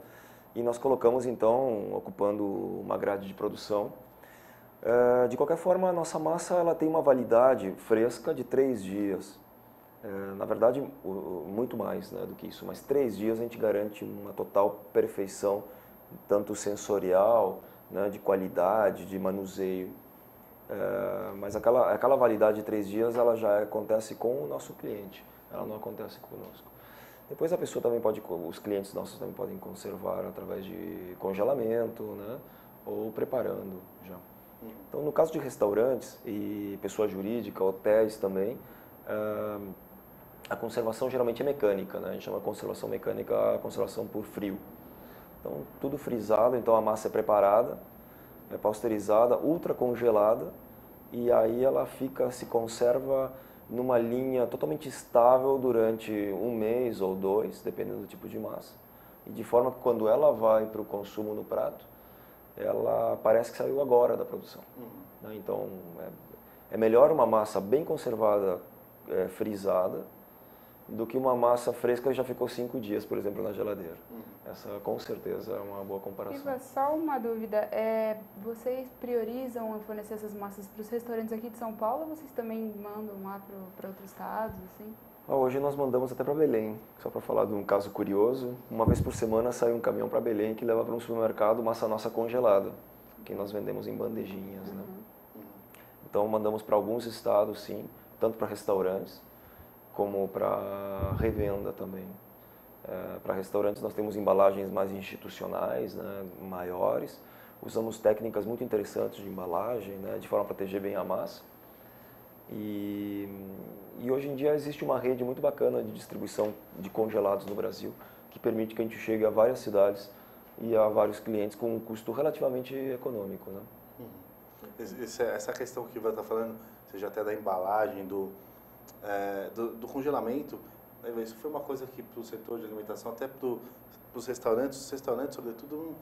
e nós colocamos, então, ocupando uma grade de produção. De qualquer forma, a nossa massa ela tem uma validade fresca de 3 dias. Na verdade, muito mais, né, do que isso, mas 3 dias a gente garante uma total perfeição, tanto sensorial, né, de qualidade, de manuseio. Mas aquela validade de 3 dias ela já acontece com o nosso cliente, ela não acontece conosco. Depois a pessoa também os clientes nossos também podem conservar através de congelamento, né, ou preparando já. Então, no caso de restaurantes e pessoa jurídica, hotéis também, a conservação geralmente é mecânica, né? A gente chama de conservação mecânica a conservação por frio. Então, tudo frisado, então a massa é preparada, é pasteurizada, ultra congelada, e aí ela se conserva numa linha totalmente estável durante 1 mês ou 2, dependendo do tipo de massa. E de forma que quando ela vai para o consumo no prato, ela parece que saiu agora da produção. Né? Então, é melhor uma massa bem conservada, frisada, do que uma massa fresca que já ficou 5 dias, por exemplo, na geladeira. Essa, com certeza, é uma boa comparação. Iva, só uma dúvida. Vocês priorizam fornecer essas massas para os restaurantes aqui de São Paulo ou vocês também mandam lá para outros estados, assim? Hoje nós mandamos até para Belém. Só para falar de um caso curioso, uma vez por semana sai um caminhão para Belém que leva para um supermercado massa nossa congelada, que nós vendemos em bandejinhas, né? Então mandamos para alguns estados, sim, tanto para restaurantes, como para revenda também. Para restaurantes nós temos embalagens mais institucionais, né, maiores, usamos técnicas muito interessantes de embalagem, né, de forma a proteger bem a massa. E hoje em dia existe uma rede muito bacana de distribuição de congelados no Brasil, que permite que a gente chegue a várias cidades e a vários clientes com um custo relativamente econômico, né? Essa questão que o Ivan está falando, seja até da embalagem, do congelamento, né, isso foi uma coisa que para o setor de alimentação, até para os restaurantes, sobretudo,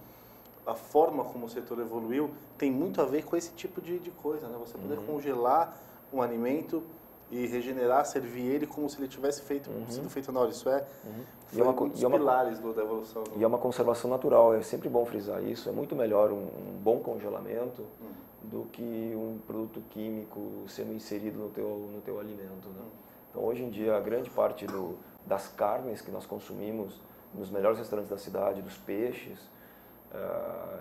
a forma como o setor evoluiu tem muito a ver com esse tipo de coisa, né? Você poder congelar um alimento e regenerar, servir ele como se ele tivesse sido feito na hora. Isso foi um dos pilares da evolução. E é uma conservação natural, é sempre bom frisar isso. É muito melhor um bom congelamento do que um produto químico sendo inserido no teu alimento, né? Então, hoje em dia, a grande parte das carnes que nós consumimos nos melhores restaurantes da cidade, dos peixes,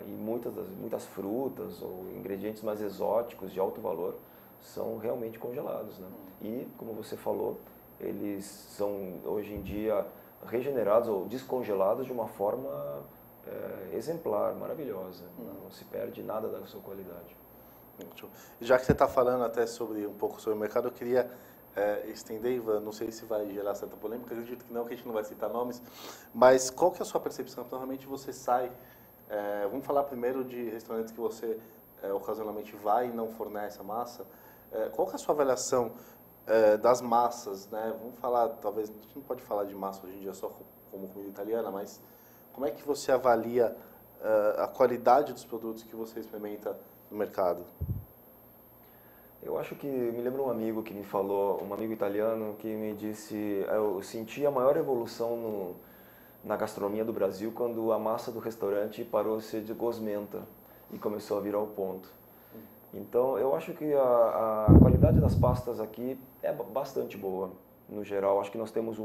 e muitas frutas ou ingredientes mais exóticos de alto valor são realmente congelados, né? E, como você falou, eles são hoje em dia regenerados ou descongelados de uma forma exemplar, maravilhosa. Não se perde nada da sua qualidade. Ótimo. Já que você está falando até um pouco sobre o mercado, eu queria estender, Ivan, não sei se vai gerar certa polêmica, acredito que não, que a gente não vai citar nomes, mas qual que é a sua percepção? Normalmente você sai, vamos falar primeiro de restaurantes que você ocasionalmente vai e não fornece a massa. Qual que é a sua avaliação das massas, né? Vamos falar, talvez, a gente não pode falar de massa hoje em dia só como comida italiana, mas como é que você avalia a qualidade dos produtos que você experimenta no mercado? Eu acho que, me lembro um amigo que me falou, um amigo italiano, que me disse, eu senti a maior evolução na gastronomia do Brasil quando a massa do restaurante parou de ser de gosmenta e começou a virar o ponto. Então, eu acho que a qualidade das pastas aqui é bastante boa, no geral. Acho que nós temos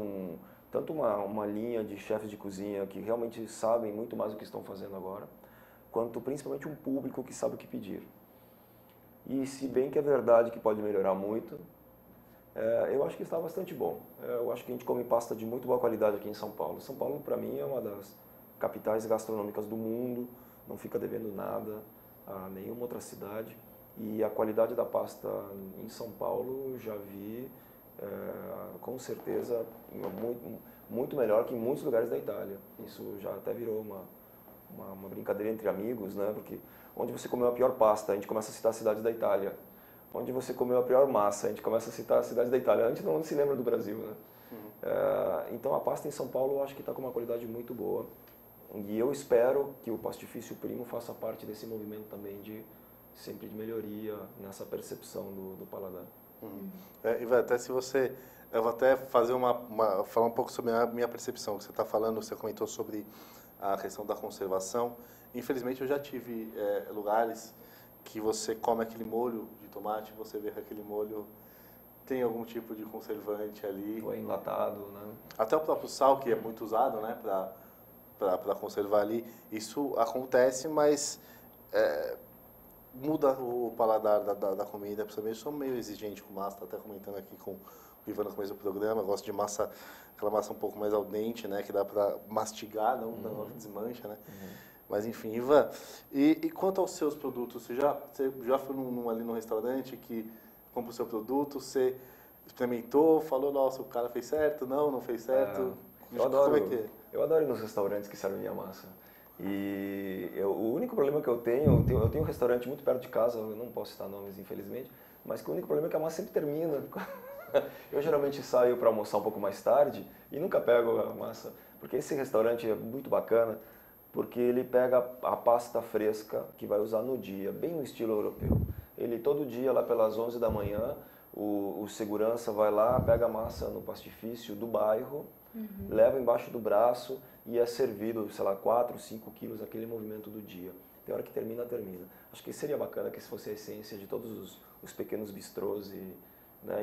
tanto uma linha de chefes de cozinha que realmente sabem muito mais o que estão fazendo agora, quanto principalmente um público que sabe o que pedir. E se bem que é verdade que pode melhorar muito, eu acho que está bastante bom. Eu acho que a gente come pasta de muito boa qualidade aqui em São Paulo. São Paulo, para mim, é uma das capitais gastronômicas do mundo, não fica devendo nada a nenhuma outra cidade. E a qualidade da pasta em São Paulo já vi, com certeza, muito melhor que em muitos lugares da Itália. Isso já até virou uma brincadeira entre amigos, né? Porque onde você comeu a pior pasta, a gente começa a citar as cidades da Itália. Onde você comeu a pior massa, a gente começa a citar as cidades da Itália. A gente não se lembra do Brasil, né? Então a pasta em São Paulo eu acho que está com uma qualidade muito boa. E eu espero que o Pastifício Primo faça parte desse movimento também sempre de melhoria nessa percepção do paladar. Ivan, até se você... Eu vou até fazer falar um pouco sobre a minha percepção. Que você está falando, você comentou sobre a questão da conservação. Infelizmente, eu já tive lugares que você come aquele molho de tomate, você vê que aquele molho tem algum tipo de conservante ali. Ou é enlatado, né? Até o próprio sal, que é muito usado, né, para conservar ali. Isso acontece, mas muda o paladar da comida. Eu sou meio exigente com massa, até comentando aqui com o Ivan no começo do programa. Eu gosto de massa, aquela massa um pouco mais al dente, né, que dá para mastigar, não desmancha, né? Mas enfim, Ivan, e quanto aos seus produtos, você já foi ali no restaurante que compra o seu produto, você experimentou, falou, nossa, o cara fez certo, não fez certo? Eu adoro, como é que é? Eu adoro ir nos restaurantes que servem minha massa. E o único problema que eu tenho um restaurante muito perto de casa, eu não posso citar nomes, infelizmente, mas que o único problema é que a massa sempre termina. Eu geralmente saio para almoçar um pouco mais tarde e nunca pego a massa, porque esse restaurante é muito bacana, porque ele pega a pasta fresca que vai usar no dia, bem no estilo europeu. Ele todo dia, lá pelas 11 da manhã, o segurança vai lá, pega a massa no pastifício do bairro, leva embaixo do braço e é servido, sei lá, 4, 5 quilos, aquele movimento do dia. Tem hora que termina. Acho que seria bacana que isso fosse a essência de todos os pequenos bistrôs e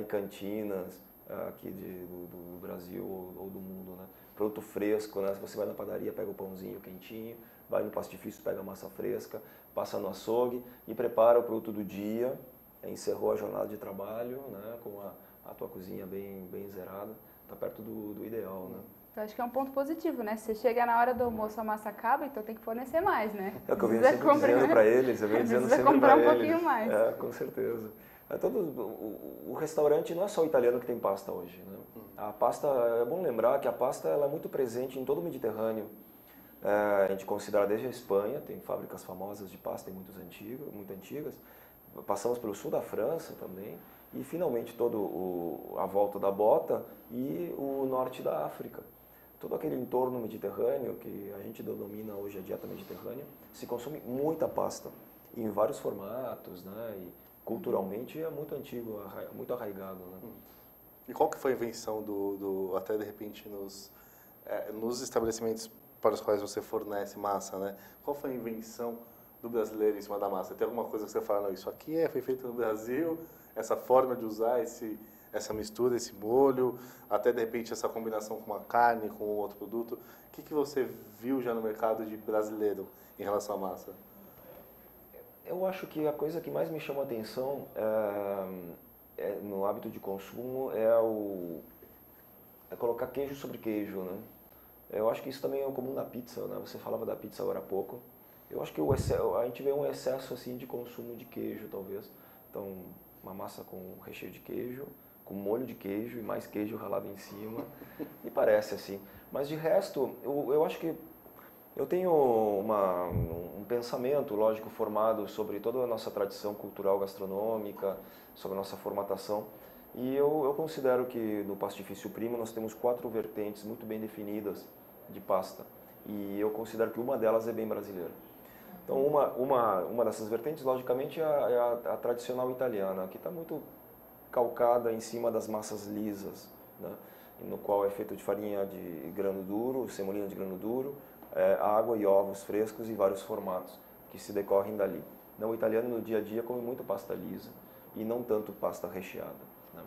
cantinas aqui do Brasil ou do mundo, né? Produto fresco, né? Se você vai na padaria, pega o pãozinho quentinho, vai no pastifício, pega a massa fresca, passa no açougue e prepara o produto do dia, encerrou a jornada de trabalho, né? Com a tua cozinha bem zerada, tá perto do ideal, né? Eu acho que é um ponto positivo, né? Se você chega na hora do almoço, a massa acaba, então tem que fornecer mais, né? É o que eu venho sempre dizendo para eles, Precisa comprar um pouquinho mais. Com certeza. O restaurante não é só o italiano que tem pasta hoje, né? A pasta, é bom lembrar que a pasta ela é muito presente em todo o Mediterrâneo. A gente considera desde a Espanha, tem fábricas famosas de pasta muito antigas. Passamos pelo sul da França também e finalmente a volta da bota e o norte da África. Todo aquele entorno mediterrâneo que a gente denomina hoje a dieta mediterrânea, se consome muita pasta em vários formatos, né? E culturalmente é muito antigo, muito arraigado, né? E qual que foi a invenção até de repente nos estabelecimentos para os quais você fornece massa, né? Qual foi a invenção do brasileiro em cima da massa? Tem alguma coisa que você fala, não, isso aqui foi feito no Brasil, essa forma de usar essa mistura, esse molho, até de repente essa combinação com uma carne, com outro produto. O que você viu já no mercado de brasileiro em relação à massa? Eu acho que a coisa que mais me chama a atenção no hábito de consumo é colocar queijo sobre queijo, né? Eu acho que isso também é comum na pizza, né? Você falava da pizza agora há pouco. Eu acho que a gente vê um excesso assim de consumo de queijo, talvez. Então, uma massa com recheio de queijo, com molho de queijo e mais queijo ralado em cima. Me parece assim. Mas de resto, eu acho que eu tenho um pensamento, lógico, formado sobre toda a nossa tradição cultural gastronômica, sobre a nossa formatação. E eu considero que no Pastifício Primo nós temos 4 vertentes muito bem definidas de pasta. E eu considero que uma delas é bem brasileira. Então, uma dessas vertentes, logicamente, é a tradicional italiana, que está muito calcada em cima das massas lisas, né? No qual é feito de farinha de grano duro, semolina de grano duro, água e ovos frescos e vários formatos que se decorrem dali. Não, o italiano no dia a dia come muito pasta lisa e não tanto pasta recheada, né?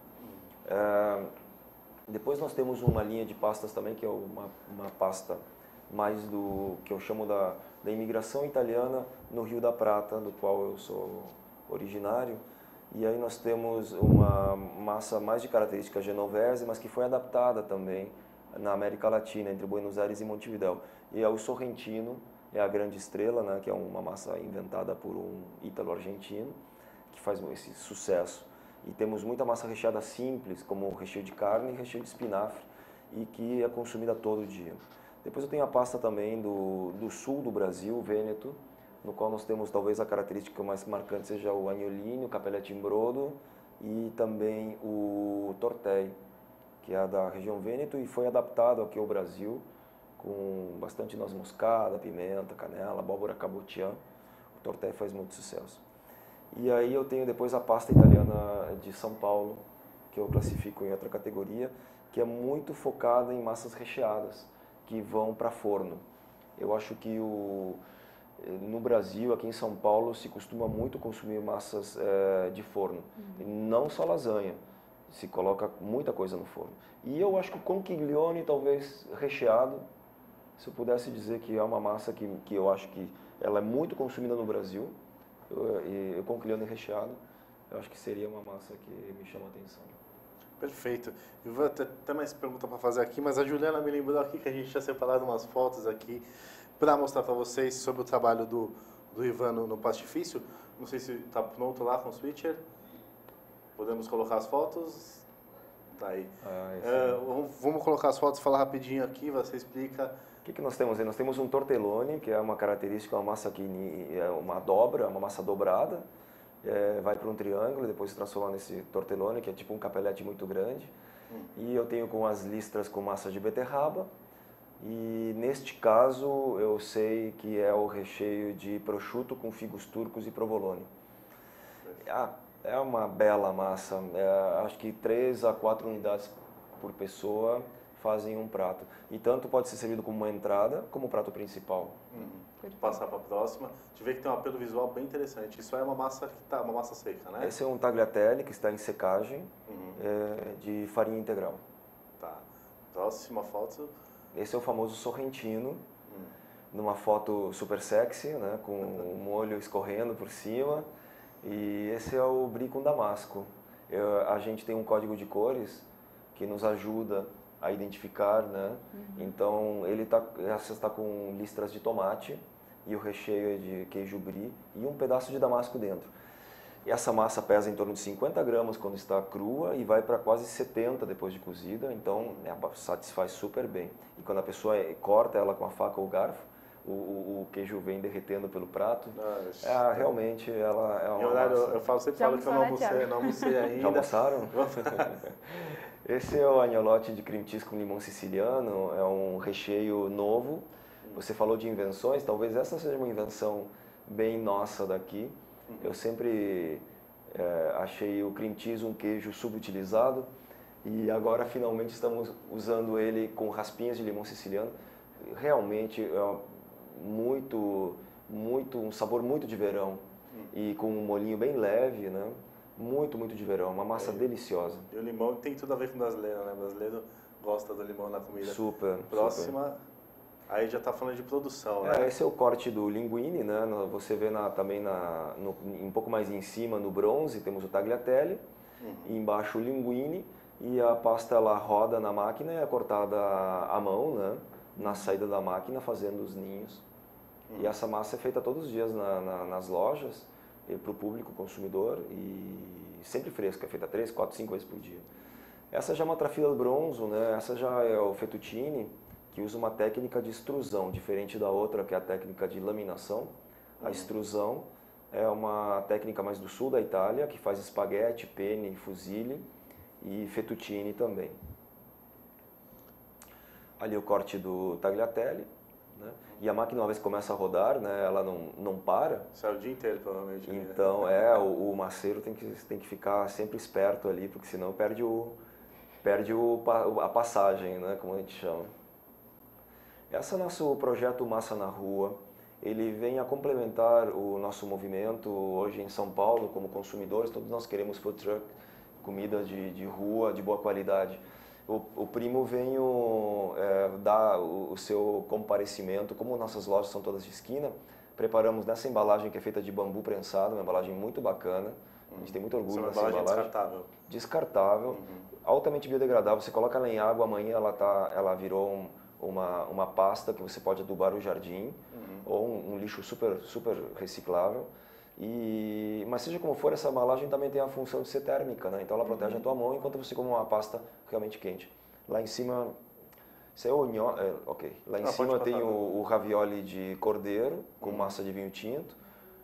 Depois nós temos uma linha de pastas também, que é uma pasta mais do que eu chamo da imigração italiana no Rio da Prata, do qual eu sou originário. E aí nós temos uma massa mais de característica genovese, mas que foi adaptada também na América Latina, entre Buenos Aires e Montevidéu. E é o sorrentino, é a grande estrela, né, que é uma massa inventada por um ítalo-argentino, que faz esse sucesso. E temos muita massa recheada simples, como recheio de carne e recheio de espinafre, e que é consumida todo dia. Depois eu tenho a pasta também do sul do Brasil, Vêneto, no qual nós temos talvez a característica mais marcante seja o agnolini, o capelletti in brodo e também o tortei, que é da região Vêneto e foi adaptado aqui ao Brasil com bastante noz moscada, pimenta, canela, abóbora cabotiã. O tortei faz muito sucesso. E aí eu tenho depois a pasta italiana de São Paulo, que eu classifico em outra categoria, que é muito focada em massas recheadas, que vão para forno. Eu acho que no Brasil, aqui em São Paulo, se costuma muito consumir massas de forno. Não só lasanha, se coloca muita coisa no forno. E eu acho que o conchiglione, talvez recheado, se eu pudesse dizer que é uma massa que eu acho que ela é muito consumida no Brasil, e o conchiglione recheado, eu acho que seria uma massa que me chama a atenção. Perfeito. Eu vou ter mais pergunta para fazer aqui, mas a Juliana me lembrou aqui que a gente tinha separado umas fotos aqui para mostrar para vocês sobre o trabalho do Ivan no Pastifício. Não sei se está pronto lá com o switcher. Podemos colocar as fotos? Tá aí. Vamos colocar as fotos, falar rapidinho aqui, você explica. O que nós temos aí? Nós temos um tortellone, que é uma característica, uma massa que é uma dobra, uma massa dobrada, vai para um triângulo, depois se transforma nesse tortellone, que é tipo um capelete muito grande. E eu tenho com as listras com massa de beterraba. E neste caso eu sei que é o recheio de prosciutto com figos turcos e provolone. É uma bela massa, acho que 3 a 4 unidades por pessoa fazem um prato. E tanto pode ser servido como uma entrada, como prato principal. Vou passar para a próxima. A gente vê que tem um apelo visual bem interessante. Isso é uma massa que tá, uma massa seca, né? Esse é um tagliatelle que está em secagem, de farinha integral. Tá. Próxima foto. Esse é o famoso sorrentino, numa foto super sexy, né, com o molho escorrendo por cima. E esse é o brie com damasco. A gente tem um código de cores que nos ajuda a identificar, né? Então essa está com listras de tomate e o recheio é de queijo brie e um pedaço de damasco dentro. E essa massa pesa em torno de 50 gramas quando está crua e vai para quase 70 depois de cozida, então satisfaz super bem. E quando a pessoa corta ela com a faca ou garfo, o queijo vem derretendo pelo prato. Realmente ela é uma massa. Eu sempre falo que eu não almocei ainda. Já almoçaram? Esse é o agnolotti de cream cheese com limão siciliano, é um recheio novo. Você falou de invenções, talvez essa seja uma invenção bem nossa daqui. Eu sempre achei o cream cheese um queijo subutilizado e agora finalmente estamos usando ele com raspinhas de limão siciliano. Realmente é um sabor muito de verão e com um molhinho bem leve, né? Muito de verão, uma massa deliciosa. E o limão tem tudo a ver com o brasileiro, né? O brasileiro gosta do limão na comida. Super. Próxima, aí já está falando de produção, né? Esse é o corte do linguine, né? Você vê também um pouco mais em cima, no bronze, temos o tagliatelle, e embaixo o linguine, e a pasta ela roda na máquina e é cortada à mão, né? na saída da máquina fazendo os ninhos. E essa massa é feita todos os dias nas lojas, para o público consumidor, e sempre fresca, é feita 3, 4, 5 vezes por dia. Essa já é uma trafila do bronzo, né? Essa já é o fettuccine, que usa uma técnica de extrusão, diferente da outra, que é a técnica de laminação. A extrusão é uma técnica mais do sul da Itália, que faz espaguete, penne, fusilli e fettuccine também. Ali o corte do tagliatelle, né? E a máquina, uma vez que começa a rodar, né, ela não para. Sai o dia inteiro, provavelmente. Então, o maceiro tem que ficar sempre esperto ali, porque senão perde a passagem, né, como a gente chama. Esse é o nosso projeto Massa na Rua. Ele vem a complementar o nosso movimento hoje em São Paulo, como consumidores. Todos nós queremos food truck, comida de rua, de boa qualidade. O Primo vem dar o seu comparecimento, como nossas lojas são todas de esquina, preparamos nessa embalagem que é feita de bambu prensado, uma embalagem muito bacana, a gente tem muito orgulho dessa embalagem. Descartável. Descartável, altamente biodegradável, você coloca ela em água, amanhã ela virou uma pasta que você pode adubar o jardim, ou um lixo super reciclável. Mas seja como for, essa embalagem também tem a função de ser térmica, né? Então ela protege a tua mão enquanto você come uma pasta realmente quente. Lá em cima, Lá em cima tem o ravioli de cordeiro com massa de vinho tinto,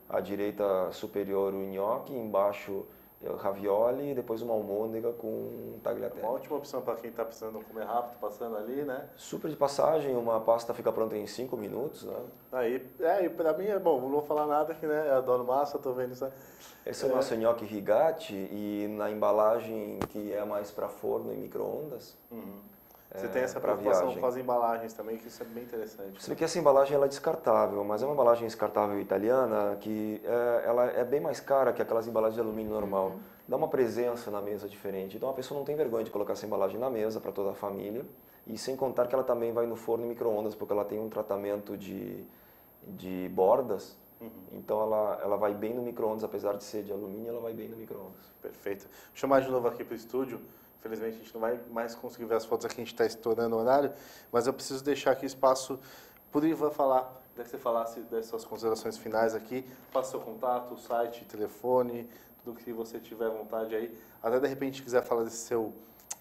à direita superior o nhoque, embaixo o ravioli e depois uma almôndega com tagliatelle. Uma ótima opção para quem está precisando comer rápido, passando ali, né? Super de passagem, uma pasta fica pronta em 5 minutos, né? E para mim é bom, não vou falar nada que, né, eu adoro massa, estou vendo isso. Esse é o nosso nhoque rigatti, e na embalagem que é mais para forno e micro-ondas. Você tem essa preocupação com as embalagens também, que isso é bem interessante. Você vê que essa embalagem ela é descartável, mas é uma embalagem descartável italiana que ela é bem mais cara que aquelas embalagens de alumínio normal. Dá uma presença na mesa diferente. Então a pessoa não tem vergonha de colocar essa embalagem na mesa para toda a família. E sem contar que ela também vai no forno e micro-ondas, porque ela tem um tratamento de bordas. Então ela vai bem no micro-ondas, apesar de ser de alumínio, ela vai bem no micro-ondas. Perfeito. Vou chamar de novo aqui para o estúdio. Infelizmente a gente não vai mais conseguir ver as fotos aqui, a gente está estourando o horário, mas eu preciso deixar aqui espaço para o Ivan falar, que você falasse das suas considerações finais aqui, faça seu contato, site, telefone, tudo que você tiver vontade aí. Até de repente quiser falar desse seu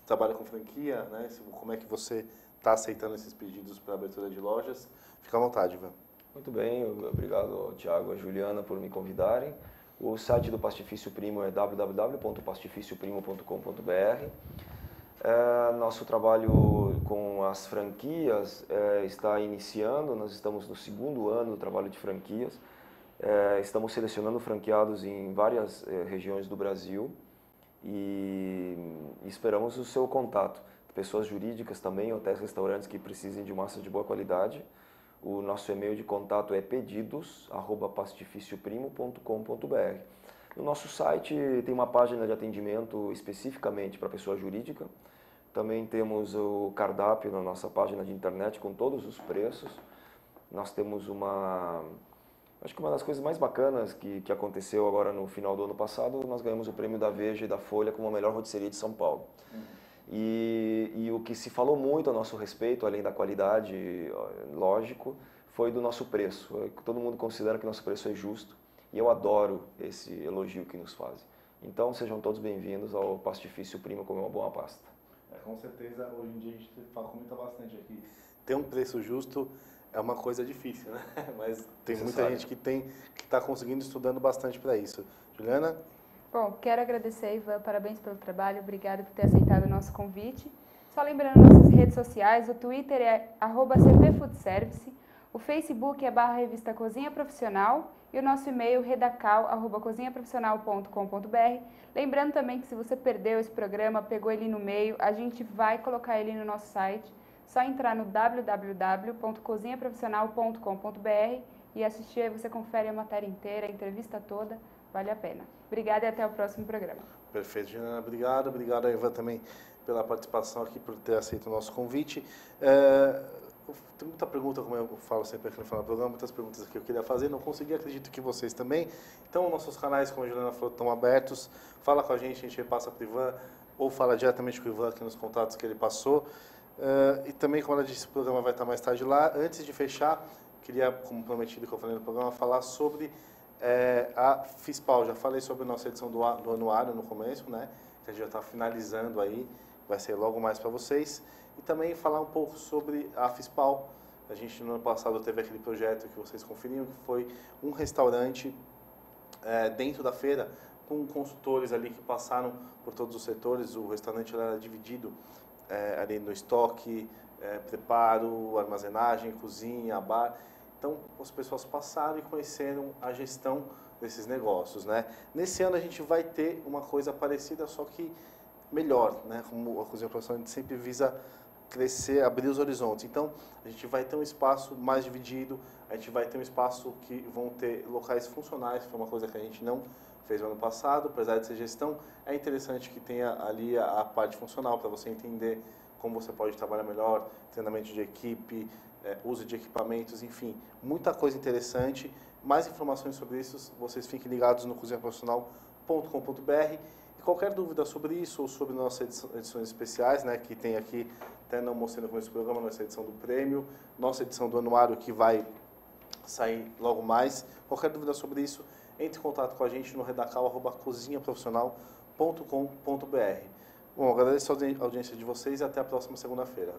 trabalho com franquia, né? Como é que você está aceitando esses pedidos para abertura de lojas, fica à vontade, Ivan. Muito bem, obrigado ao Thiago e à Juliana por me convidarem. O site do Pastifício Primo é www.pastificioprimo.com.br. Nosso trabalho com as franquias está iniciando, nós estamos no 2º ano do trabalho de franquias. Estamos selecionando franqueados em várias regiões do Brasil e esperamos o seu contato. Pessoas jurídicas também, hotéis, restaurantes que precisem de massa de boa qualidade. O nosso e-mail de contato é pedidos@pastificioprimo.com.br. No nosso site tem uma página de atendimento especificamente para pessoa jurídica. Também temos o cardápio na nossa página de internet com todos os preços. Nós temos acho que uma das coisas mais bacanas que aconteceu agora no final do ano passado, nós ganhamos o prêmio da Veja e da Folha como a melhor rotisserie de São Paulo. E o que se falou muito a nosso respeito, além da qualidade, lógico, foi do nosso preço. Todo mundo considera que nosso preço é justo e eu adoro esse elogio que nos fazem. Então sejam todos bem-vindos ao Pastifício Primo comer uma boa pasta. Com certeza, hoje em dia a gente comenta bastante aqui. Ter um preço justo é uma coisa difícil, né? Mas tem muita gente que está conseguindo, estudando bastante para isso. Juliana? Bom, quero agradecer, Ivan, parabéns pelo trabalho, obrigado por ter aceitado o nosso convite. Só lembrando nossas redes sociais, o Twitter é @cpfoodservice, o Facebook é /revista Cozinha Profissional e o nosso e-mail redacal@cozinhaprofissional.com.br. Lembrando também que se você perdeu esse programa, pegou ele no meio, a gente vai colocar ele no nosso site, só entrar no www.cozinhaprofissional.com.br e assistir, aí você confere a matéria inteira, a entrevista toda. Vale a pena. Obrigada e até o próximo programa. Perfeito, Juliana. Obrigado. Obrigado, Ivan, também pela participação aqui, por ter aceito o nosso convite. Tem muita pergunta, como eu falo sempre aqui no final do programa, muitas perguntas aqui que eu queria fazer, não consegui, acredito que vocês também. Então, nossos canais, como a Juliana falou, estão abertos. Fala com a gente repassa para o Ivan, ou fala diretamente com o Ivan aqui nos contatos que ele passou. E também, como ela disse, o programa vai estar mais tarde lá. Antes de fechar, queria, como prometido que eu falei no programa, falar sobre a FISPAL. Já falei sobre a nossa edição do anuário no começo, né? Que a gente já está finalizando aí, vai ser logo mais para vocês. E também falar um pouco sobre a FISPAL. A gente, no ano passado, teve aquele projeto que vocês conferiram, que foi um restaurante dentro da feira, com consultores ali que passaram por todos os setores. O restaurante era dividido ali no estoque, preparo, armazenagem, cozinha, bar. Então, as pessoas passaram e conheceram a gestão desses negócios, né? Nesse ano a gente vai ter uma coisa parecida, só que melhor, né? Como a cozinha profissional, a gente sempre visa crescer, abrir os horizontes. Então, a gente vai ter um espaço mais dividido, a gente vai ter um espaço que vão ter locais funcionais, que foi uma coisa que a gente não fez no ano passado, apesar de ser gestão. É interessante que tenha ali a parte funcional para você entender como você pode trabalhar melhor, treinamento de equipe, uso de equipamentos, enfim, muita coisa interessante. Mais informações sobre isso, vocês fiquem ligados no cozinhaprofissional.com.br. E qualquer dúvida sobre isso ou sobre nossas edições especiais, né, que tem aqui, até não mostrei no começo do programa, nossa edição do prêmio, nossa edição do anuário que vai sair logo mais. Qualquer dúvida sobre isso, entre em contato com a gente no redacal@cozinhaprofissional.com.br. Bom, agradeço a audiência de vocês e até a próxima segunda-feira.